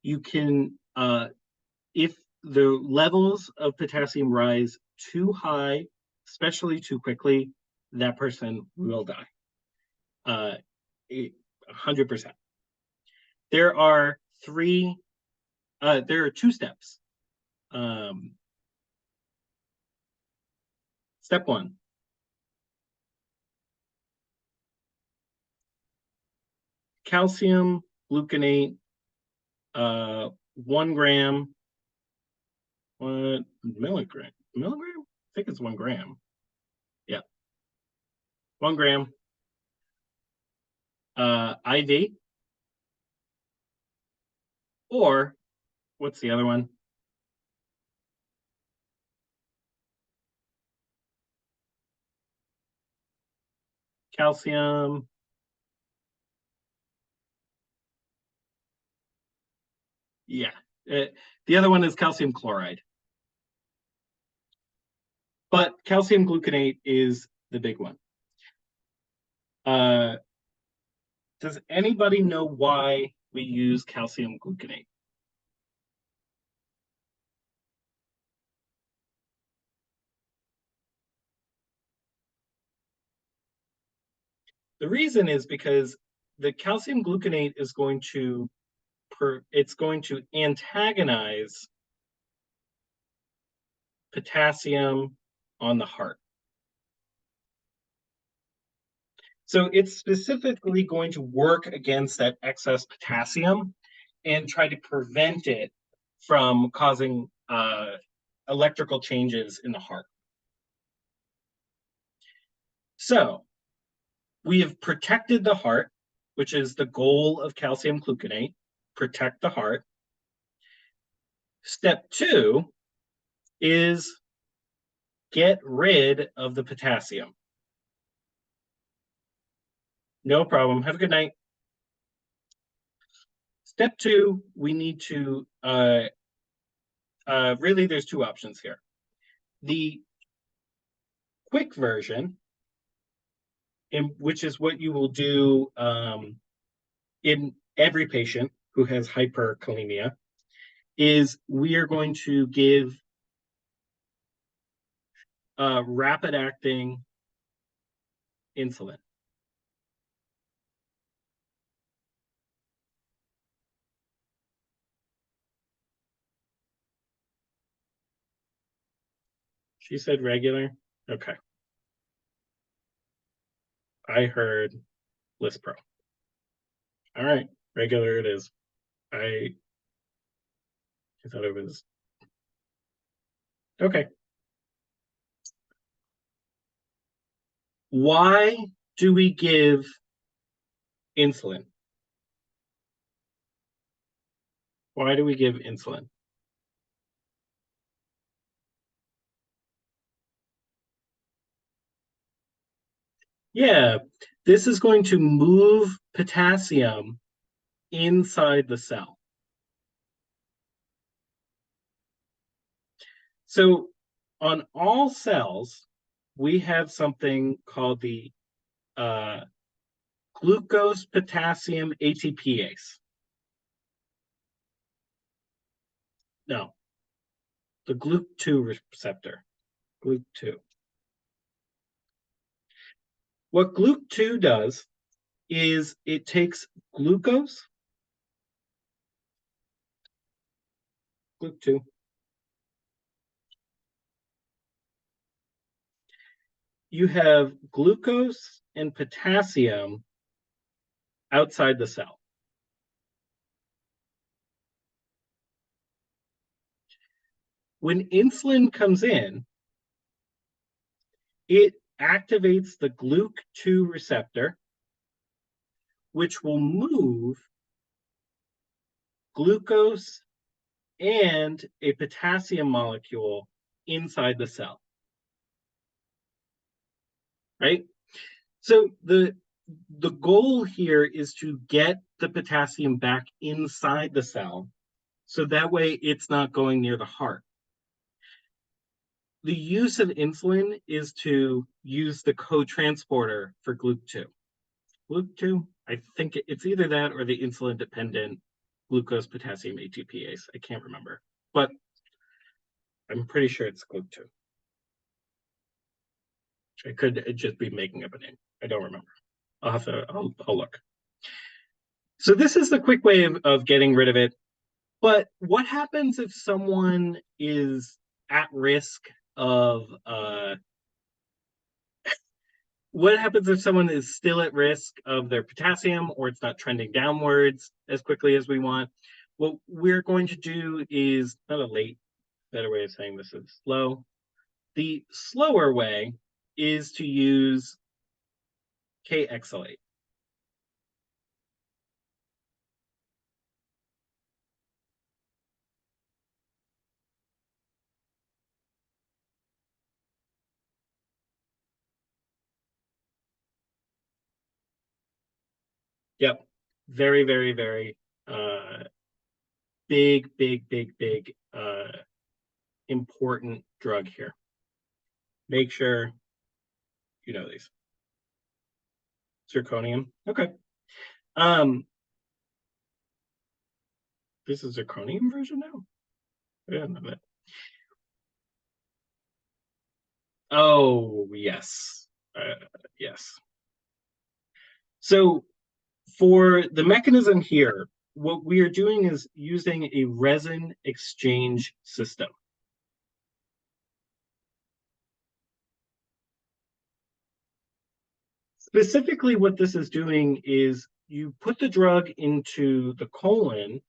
You can, if the levels of potassium rise too high, especially too quickly, that person will die. 100%. There are two steps. Step one. Calcium gluconate, 1 gram What milligram? Milligram? I think it's 1 gram. Yeah. 1 gram. IV. Or what's the other one? Calcium. Yeah. The other one is calcium chloride. But calcium gluconate is the big one. Does anybody know why we use calcium gluconate? The reason is because the calcium gluconate is going to antagonize potassium on the heart. So it's specifically going to work against that excess potassium and try to prevent it from causing electrical changes in the heart. So we have protected the heart, which is the goal of calcium gluconate, protect the heart. Step 2 is get rid of the potassium. No problem. Have a good night. Step 2, we need to, really there's 2 options here. The quick version, which is what you will do in every patient who has hyperkalemia, is we are going to give rapid-acting insulin. She said regular? Okay. I heard Lispro. All right, regular it is. I thought it was... Okay. Why do we give insulin? Why do we give insulin? Yeah, this is going to move potassium inside the cell. So on all cells, we have something called the glucose potassium ATPase. No, the GLUT2 receptor, GLUT2. What GLUT2 does is it takes glucose, GLUT2, you have glucose and potassium outside the cell. When insulin comes in, it activates the GLUT2 receptor, which will move glucose and a potassium molecule inside the cell. Right? So the goal here is to get the potassium back inside the cell, so that way it's not going near the heart. The use of insulin is to use the co-transporter for GLUT2. GLUT2, I think it's either that or the insulin-dependent glucose potassium ATPase. I can't remember, but I'm pretty sure it's GLUT2. I could just be making up a name. I don't remember. I'll look. So this is the quick way of getting rid of it. But what happens if someone is at risk of what happens if someone is still at risk of their potassium, or it's not trending downwards as quickly as we want? What we're going to do is not a late, better way of saying this is slow. The slower way is to use K-exalate. Yep. Very, very, very big, important drug here. Make sure you know these. Zirconium. Okay. This is zirconium version now? I don't know that. Oh, yes. Yes. So for the mechanism here, what we are doing is using a resin exchange system. Specifically, what this is doing is you put the drug into the colon,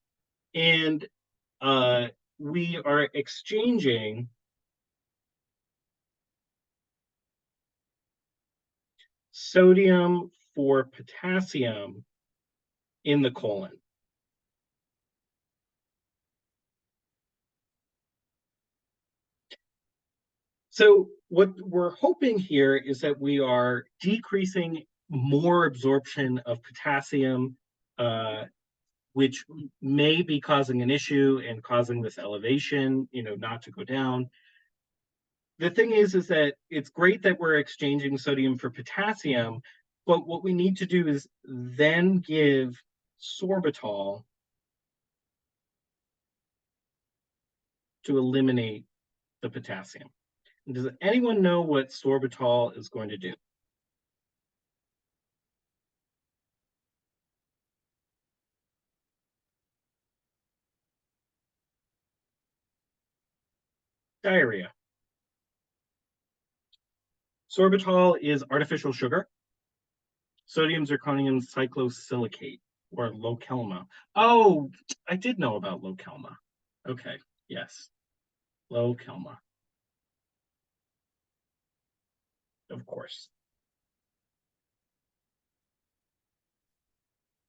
and we are exchanging sodium for potassium in the colon. So what we're hoping here is that we are decreasing more absorption of potassium, which may be causing an issue and causing this elevation, not to go down. The thing is that it's great that we're exchanging sodium for potassium, but what we need to do is then give sorbitol to eliminate the potassium. Does anyone know what sorbitol is going to do? Diarrhea. Sorbitol is artificial sugar. Sodium zirconium cyclosilicate, or Lokelma. Oh, I did know about Lokelma. Okay, yes. Lokelma. Of course.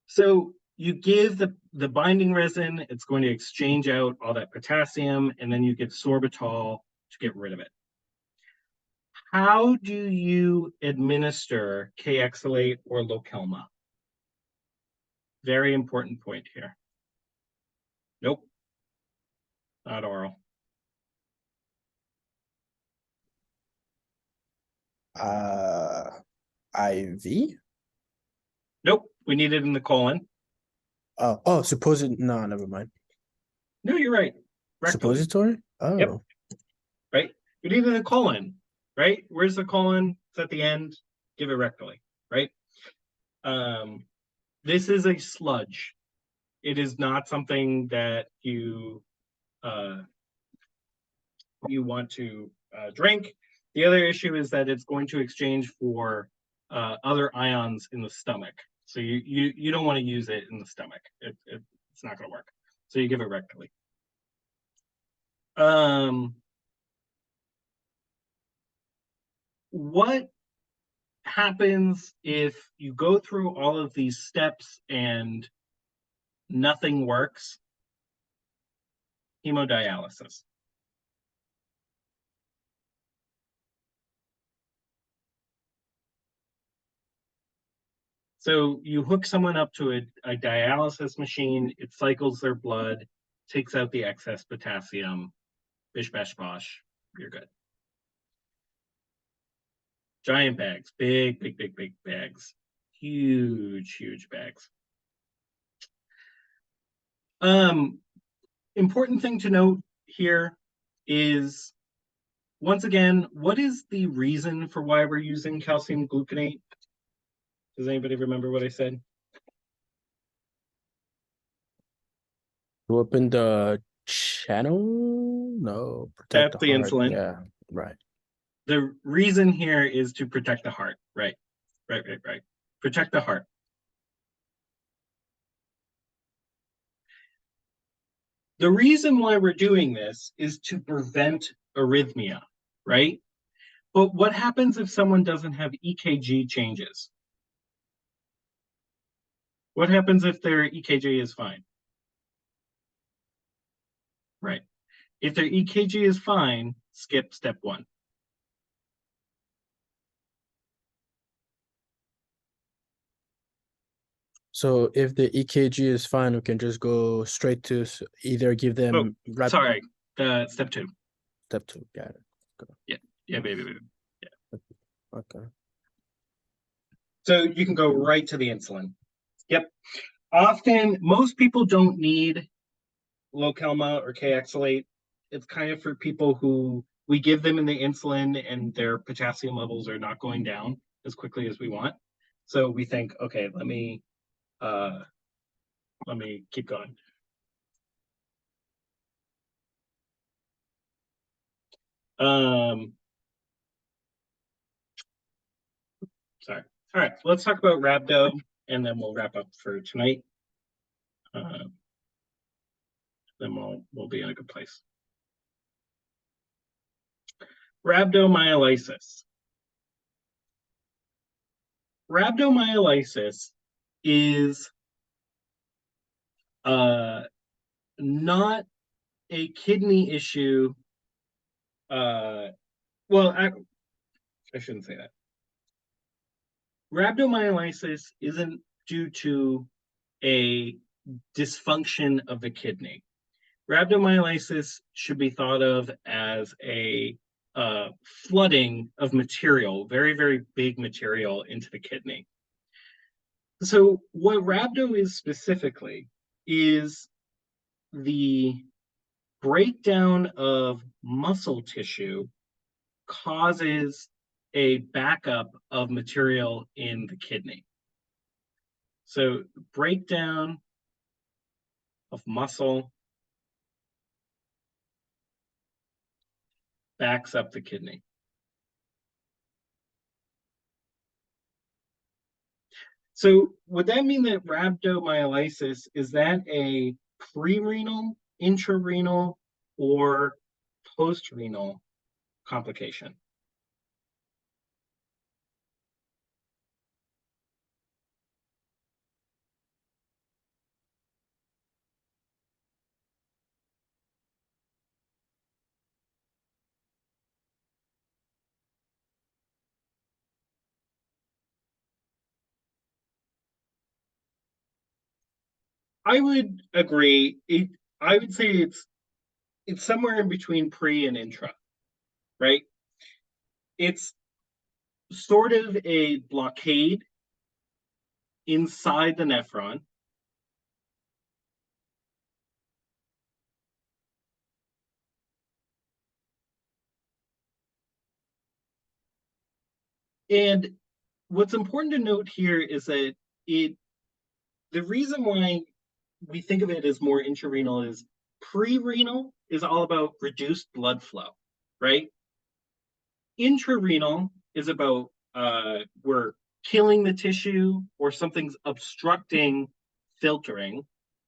So you give the binding resin, it's going to exchange out all that potassium, and then you give sorbitol to get rid of it. How do you administer K-exalate or Lokelma? Very important point here. Nope. Not oral. IV? Nope. We need it in the colon. No, never mind. No, you're right. Rectally. Suppository? Oh. Yep. Right? We need it in the colon, right? Where's the colon? It's at the end. Give it rectally, right? This is a sludge. It is not something that you want to drink. The other issue is that it's going to exchange for other ions in the stomach. So you don't want to use it in the stomach. It's not going to work. So you give it rectally. What happens if you go through all of these steps and nothing works? Hemodialysis. So you hook someone up to a dialysis machine, it cycles their blood, takes out the excess potassium, bish bash bosh, you're good. Giant bags, big bags, huge bags. Important thing to note here is, once again, what is the reason for why we're using calcium gluconate? Does anybody remember what I said? To open the channel? No, protect That's the the heart. insulin. Yeah, right. The reason here is to protect the heart. Right. Protect the heart. The reason why we're doing this is to prevent arrhythmia, right? But what happens if someone doesn't have EKG changes? What happens if their EKG is fine? Right. If their EKG is fine, skip step 1. So if the EKG is fine, we can just go straight to either give them Sorry, step 2. Step 2. Got it. Yeah, baby. Okay. So you can go right to the insulin. Yep. Often, most people don't need Lokelma or K-Exolate. It's kind of for people who we give them in the insulin and their potassium levels are not going down as quickly as we want. So we think, okay, let me keep going. Sorry. All right, let's talk about rhabdo, and then we'll wrap up for tonight. Then we'll be in a good place. Rhabdomyolysis. Rhabdomyolysis is not a kidney issue. Well, I shouldn't say that. Rhabdomyolysis isn't due to a dysfunction of the kidney. Rhabdomyolysis should be thought of as a flooding of material, very, very big material into the kidney. So what rhabdo is specifically is the breakdown of muscle tissue causes a backup of material in the kidney. So breakdown of muscle backs up the kidney. So would that mean that rhabdomyolysis, is that a pre-renal, intrarenal, or post-renal complication? I would agree. I would say it's somewhere in between pre and intra, right? It's sort of a blockade inside the nephron. And what's important to note here is that the reason why we think of it as more intrarenal is pre-renal is all about reduced blood flow, right? Intrarenal is about we're killing the tissue or something's obstructing filtering,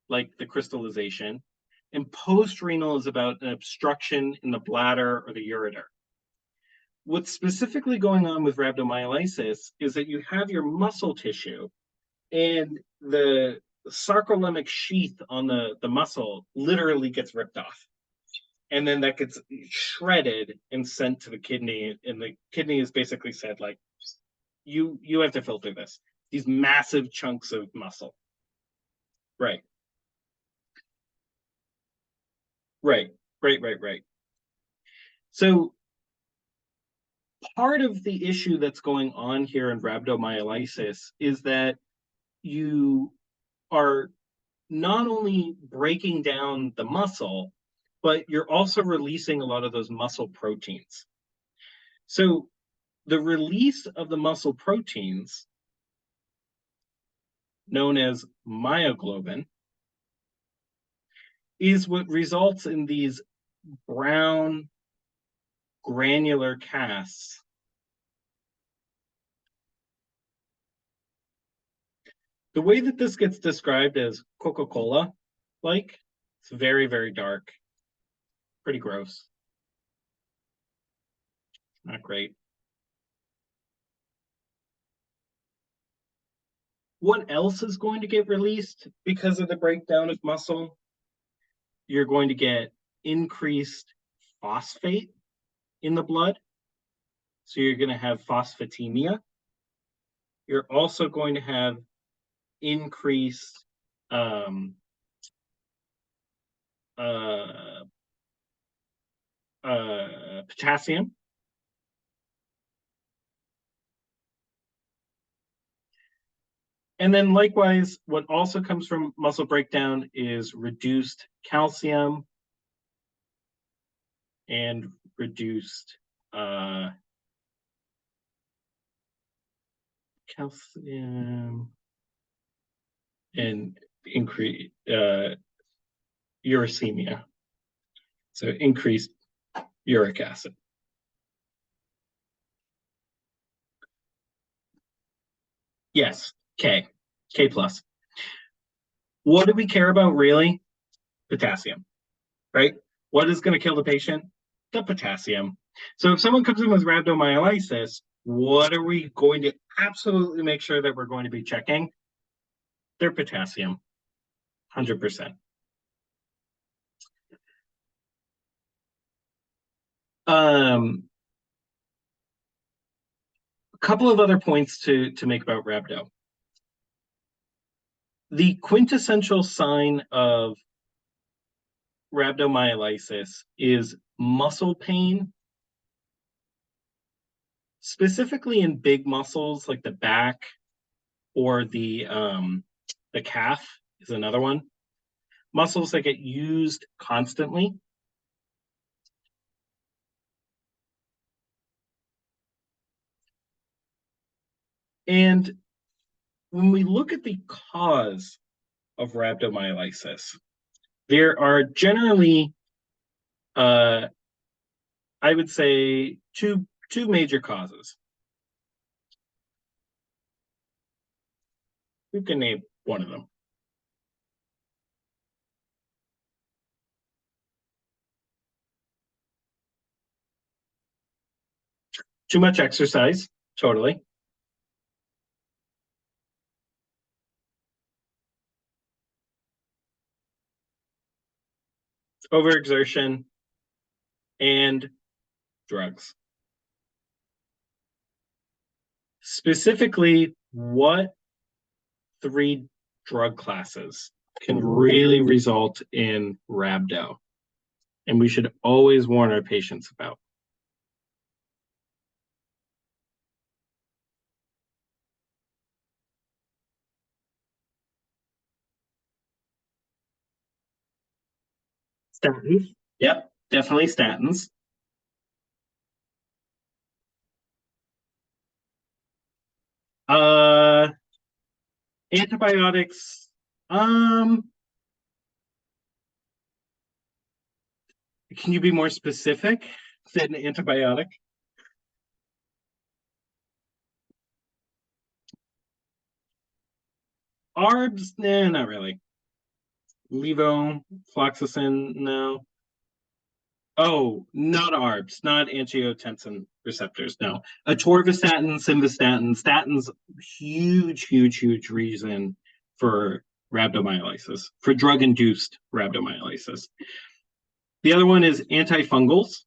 like the crystallization. And post-renal is about an obstruction in the bladder or the ureter. What's specifically going on with rhabdomyolysis is that you have your muscle tissue and the sarcolemmic sheath on the muscle literally gets ripped off. And then that gets shredded and sent to the kidney. And the kidney is basically said, like, you have to filter this. These massive chunks of muscle. Right. So part of the issue that's going on here in rhabdomyolysis is that you are not only breaking down the muscle, but you're also releasing a lot of those muscle proteins. So the release of the muscle proteins, known as myoglobin, is what results in these brown granular casts. The way that this gets described as Coca-Cola, like, It's very, very dark. Pretty gross. Not great. What else is going to get released because of the breakdown of muscle? You're going to get increased phosphate in the blood. So you're going to have phosphatemia. You're also going to have increased potassium. And then likewise, what also comes from muscle breakdown is reduced calcium and reduced calcium and increase uricemia. So increased uric acid. Yes, K plus. What do we care about really? Potassium, right? What is going to kill the patient? The potassium. So if someone comes in with rhabdomyolysis, what are we going to absolutely make sure that we're going to be checking? Their potassium, 100%. A couple of other points to make about rhabdo. The quintessential sign of rhabdomyolysis is muscle pain, specifically in big muscles like the back or the calf is another one. Muscles that get used constantly. And when we look at the cause of rhabdomyolysis, there are generally, I would say, two major causes. We can name one of them. Too much exercise, totally. Overexertion and drugs. Specifically, what 3 drug classes can really result in rhabdo? And we should always warn our patients about. Statins. Yep, definitely statins. Antibiotics. Can you be more specific than antibiotic? ARBs? Nah, not really. Levofloxacin, no. Oh, not ARBs, not angiotensin receptors, no. Atorvastatin, simvastatin, statins, huge reason for rhabdomyolysis, for drug-induced rhabdomyolysis. The other one is antifungals,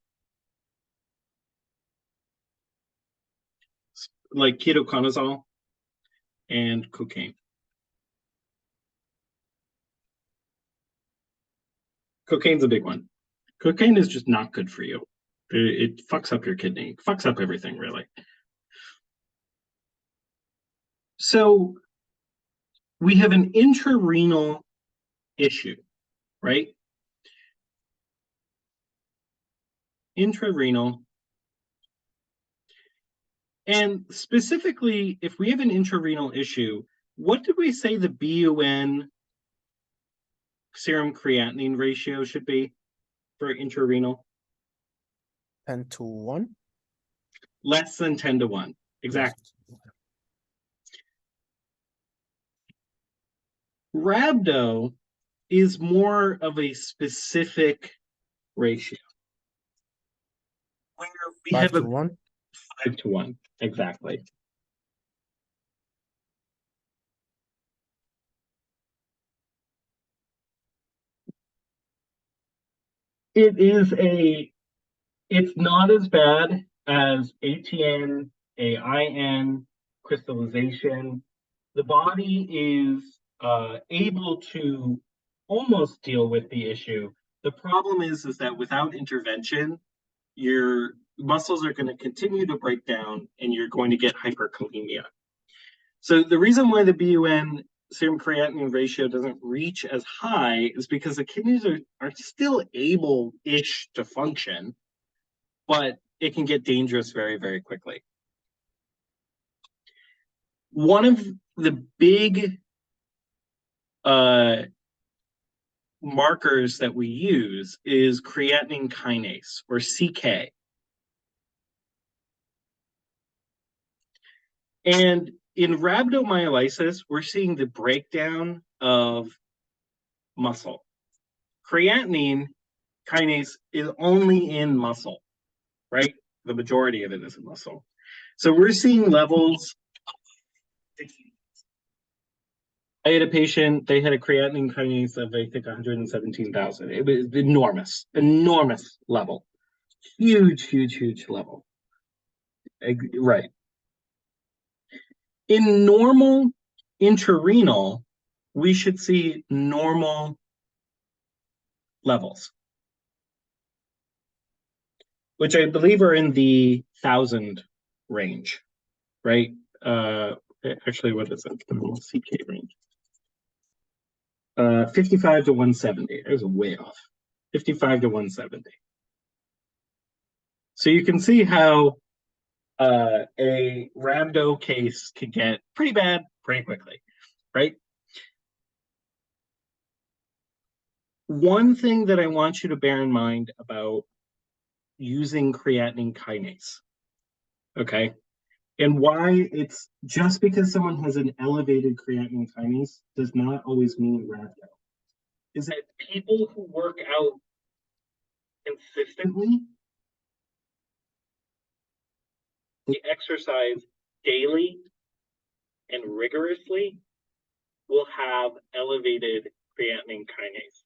like ketoconazole and cocaine. Cocaine's a big one. Cocaine is just not good for you. It fucks up your kidney, fucks up everything, really. So we have an intrarenal issue, right? Intrarenal. And specifically, if we have an intrarenal issue, what did we say the BUN serum creatinine ratio should be for intrarenal? 10-1? Less than 10-1. Exactly. Yes. Rhabdo is more of a specific ratio where we 5 have to a 1. 5-to-1, exactly. It's not as bad as ATN, AIN, crystallization. The body is able to almost deal with the issue. The problem is that without intervention, your muscles are going to continue to break down and you're going to get hyperkalemia. So the reason why the BUN serum creatinine ratio doesn't reach as high is because the kidneys are still able-ish to function, but it can get dangerous very, very quickly. One of the big markers that we use is creatinine kinase, or CK. And in rhabdomyolysis, we're seeing the breakdown of muscle. Creatinine kinase is only in muscle, right? The majority of it is in muscle. So we're seeing levels. I had a patient, they had a creatinine kinase of, I think, 117,000. It was enormous level. Huge level. Right. In normal intrarenal, we should see normal levels, which I believe are in the 1,000 range, right? Actually, what is it? The CK range. 55 to 170. I was way off. 55 to 170. So you can see how a rhabdo case could get pretty bad pretty quickly, right? One thing that I want you to bear in mind about using creatinine kinase, okay? And why it's just because someone has an elevated creatinine kinase does not always mean rhabdo. Is that people who work out consistently, they exercise daily and rigorously, will have elevated creatinine kinase.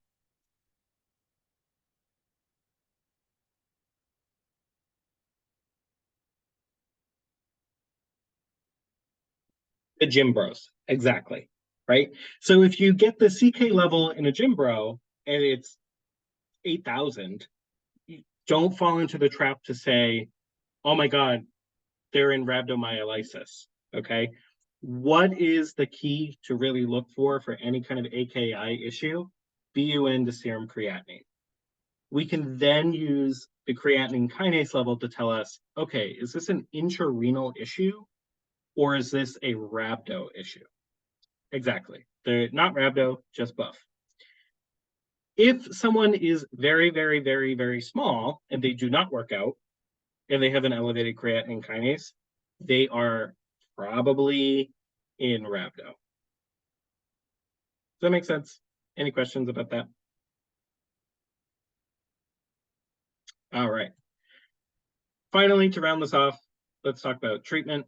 The gym bros, exactly, right? So if you get the CK level in a gym bro and it's 8,000, don't fall into the trap to say, oh my God, they're in rhabdomyolysis, okay? What is the key to really look for any kind of AKI issue? BUN to serum creatinine. We can then use the creatinine kinase level to tell us, okay, is this an intrarenal issue or is this a rhabdo issue? Exactly. They're not rhabdo, just buff. If someone is very small and they do not work out and they have an elevated creatinine kinase, they are probably in rhabdo. Does that make sense? Any questions about that? All right. Finally, to round this off, let's talk about treatment.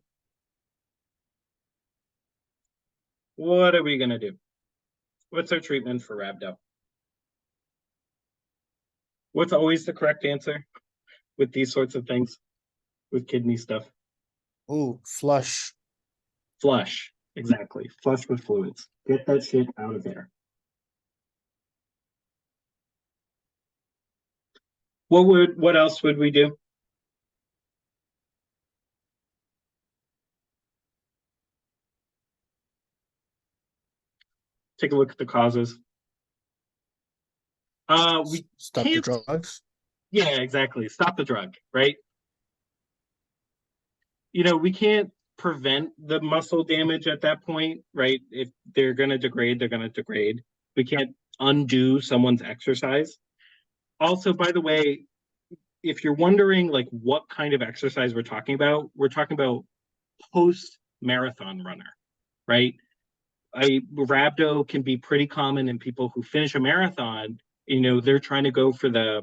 What are we going to do? What's our treatment for rhabdo? What's always the correct answer with these sorts of things, with kidney stuff? Oh, flush. Flush, exactly. Flush with fluids. Get that shit out of there. What else would we do? Take a look at the causes. We Stop the can't. drugs. Yeah, exactly. Stop the drug, right? We can't prevent the muscle damage at that point, right? If they're going to degrade, they're going to degrade. We can't undo someone's exercise. Also, by the way, if you're wondering like what kind of exercise we're talking about post-marathon runner, right? rhabdo can be pretty common in people who finish a marathon. They're trying to go for the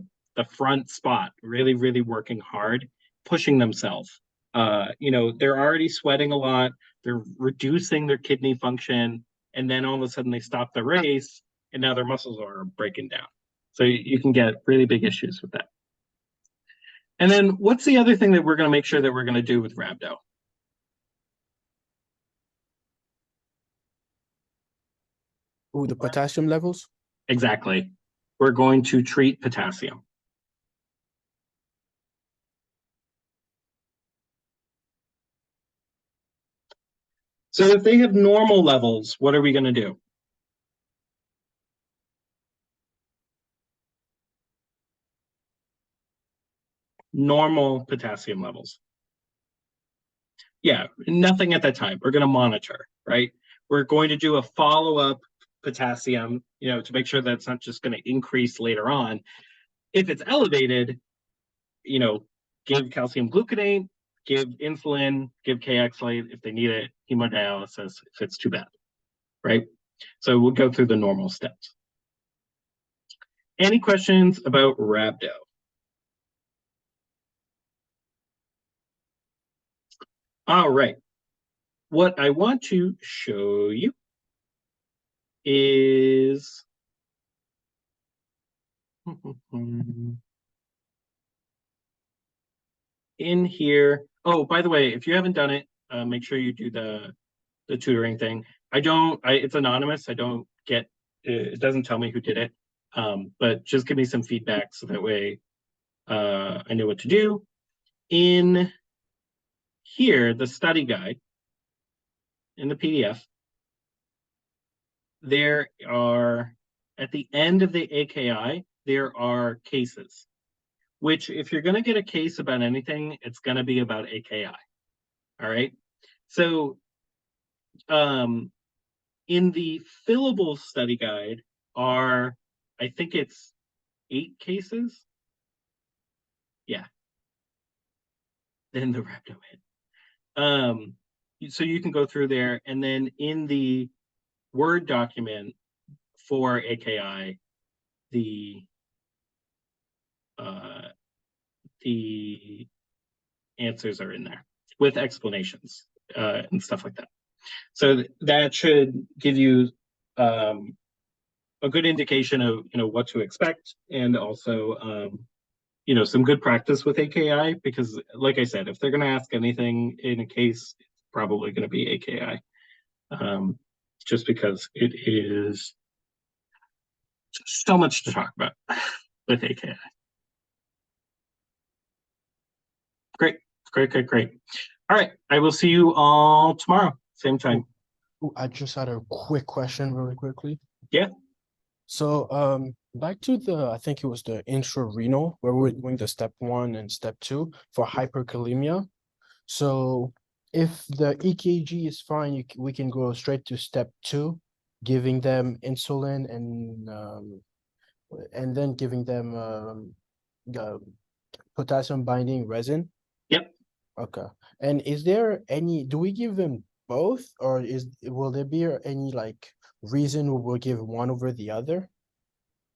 front spot, really, really working hard, pushing themselves. They're already sweating a lot. They're reducing their kidney function, and then all of a sudden they stop the race, and now their muscles are breaking down. So you can get really big issues with that. And then what's the other thing that we're going to make sure that we're going to do with rhabdo? Oh, the potassium levels? Exactly. We're going to treat potassium. So if they have normal levels, what are we going to do? Normal potassium levels. Yeah, nothing at that time. We're going to monitor, right? We're going to do a follow-up potassium, to make sure that it's not just going to increase later on. If it's elevated, give calcium gluconate, give insulin, give K-Xylate if they need it, hemodialysis if it's too bad, right? So we'll go through the normal steps. Any questions about rhabdo? All right. What I want to show you is in here. Oh, by the way, if you haven't done it, make sure you do the tutoring thing. It's anonymous. I don't get, it doesn't tell me who did it. But just give me some feedback so that way I know what to do. In here, the study guide, in the PDF, there are, at the end of the AKI, there are cases, which if you're going to get a case about anything, it's going to be about AKI. All right. So in the fillable study guide are, I think it's 8 cases. Yeah. Then the rhabdo hit. So you can go through there, and then in the Word document for AKI, the answers are in there with explanations and stuff like that. So that should give you a good indication of what to expect, and also some good practice with AKI, because like I said, if they're going to ask anything in a case, it's probably going to be AKI, just because it is so much to talk about with AKI. Great. All right, I will see you all tomorrow, same time. Ooh, I just had a quick question really quickly. Yeah. So back to I think it was the intrarenal, where we were doing the step 1 and step 2 for hyperkalemia. So if the EKG is fine, we can go straight to step 2, giving them insulin and then giving them potassium binding resin. Yep. Okay. And do we give them both, or will there be any reason we will give one over the other?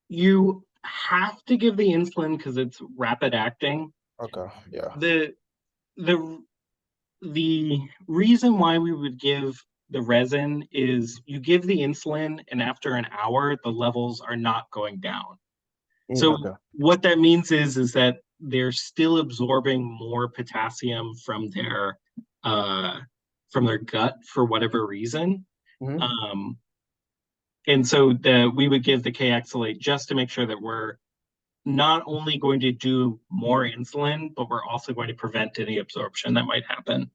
You have to give the insulin because it's rapid acting. Okay, yeah. The reason why we would give the resin is you give the insulin, and after an hour, the levels are not going down. So okay. What that means is that they're still absorbing more potassium from their gut for whatever reason. Mm-hmm. And so we would give the K-Xylate just to make sure that we're not only going to do more insulin, but we're also going to prevent any absorption that might happen.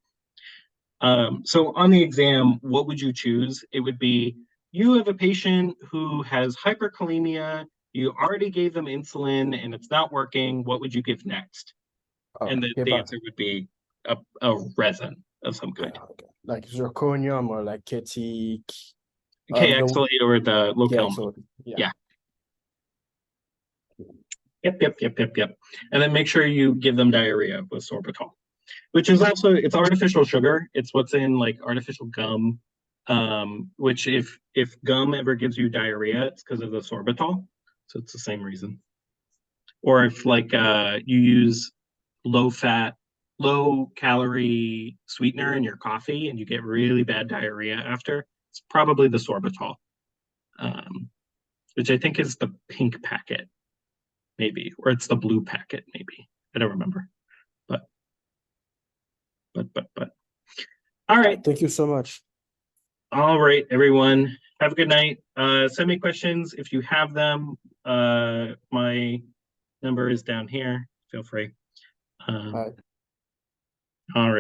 So on the exam, what would you choose? It would be, you have a patient who has hyperkalemia, you already gave them insulin and it's not working, what would you give next? And the answer would be a resin of some kind. Okay. Like zirconium or like Ketik. K-Xylate or the Localmo. Yeah. Yep. And then make sure you give them diarrhea with sorbitol, which is also, it's artificial sugar. It's what's in like artificial gum. which if gum ever gives you diarrhea, it's because of the sorbitol. So it's the same reason. Or if like you use low calorie sweetener in your coffee and you get really bad diarrhea after, it's probably the sorbitol, which I think is the pink packet, maybe, or it's the blue packet, maybe. I don't remember. But. All right. Thank you so much. All right, everyone. Have a good night. Send me questions if you have them. My number is down here. Feel free. All right. All right.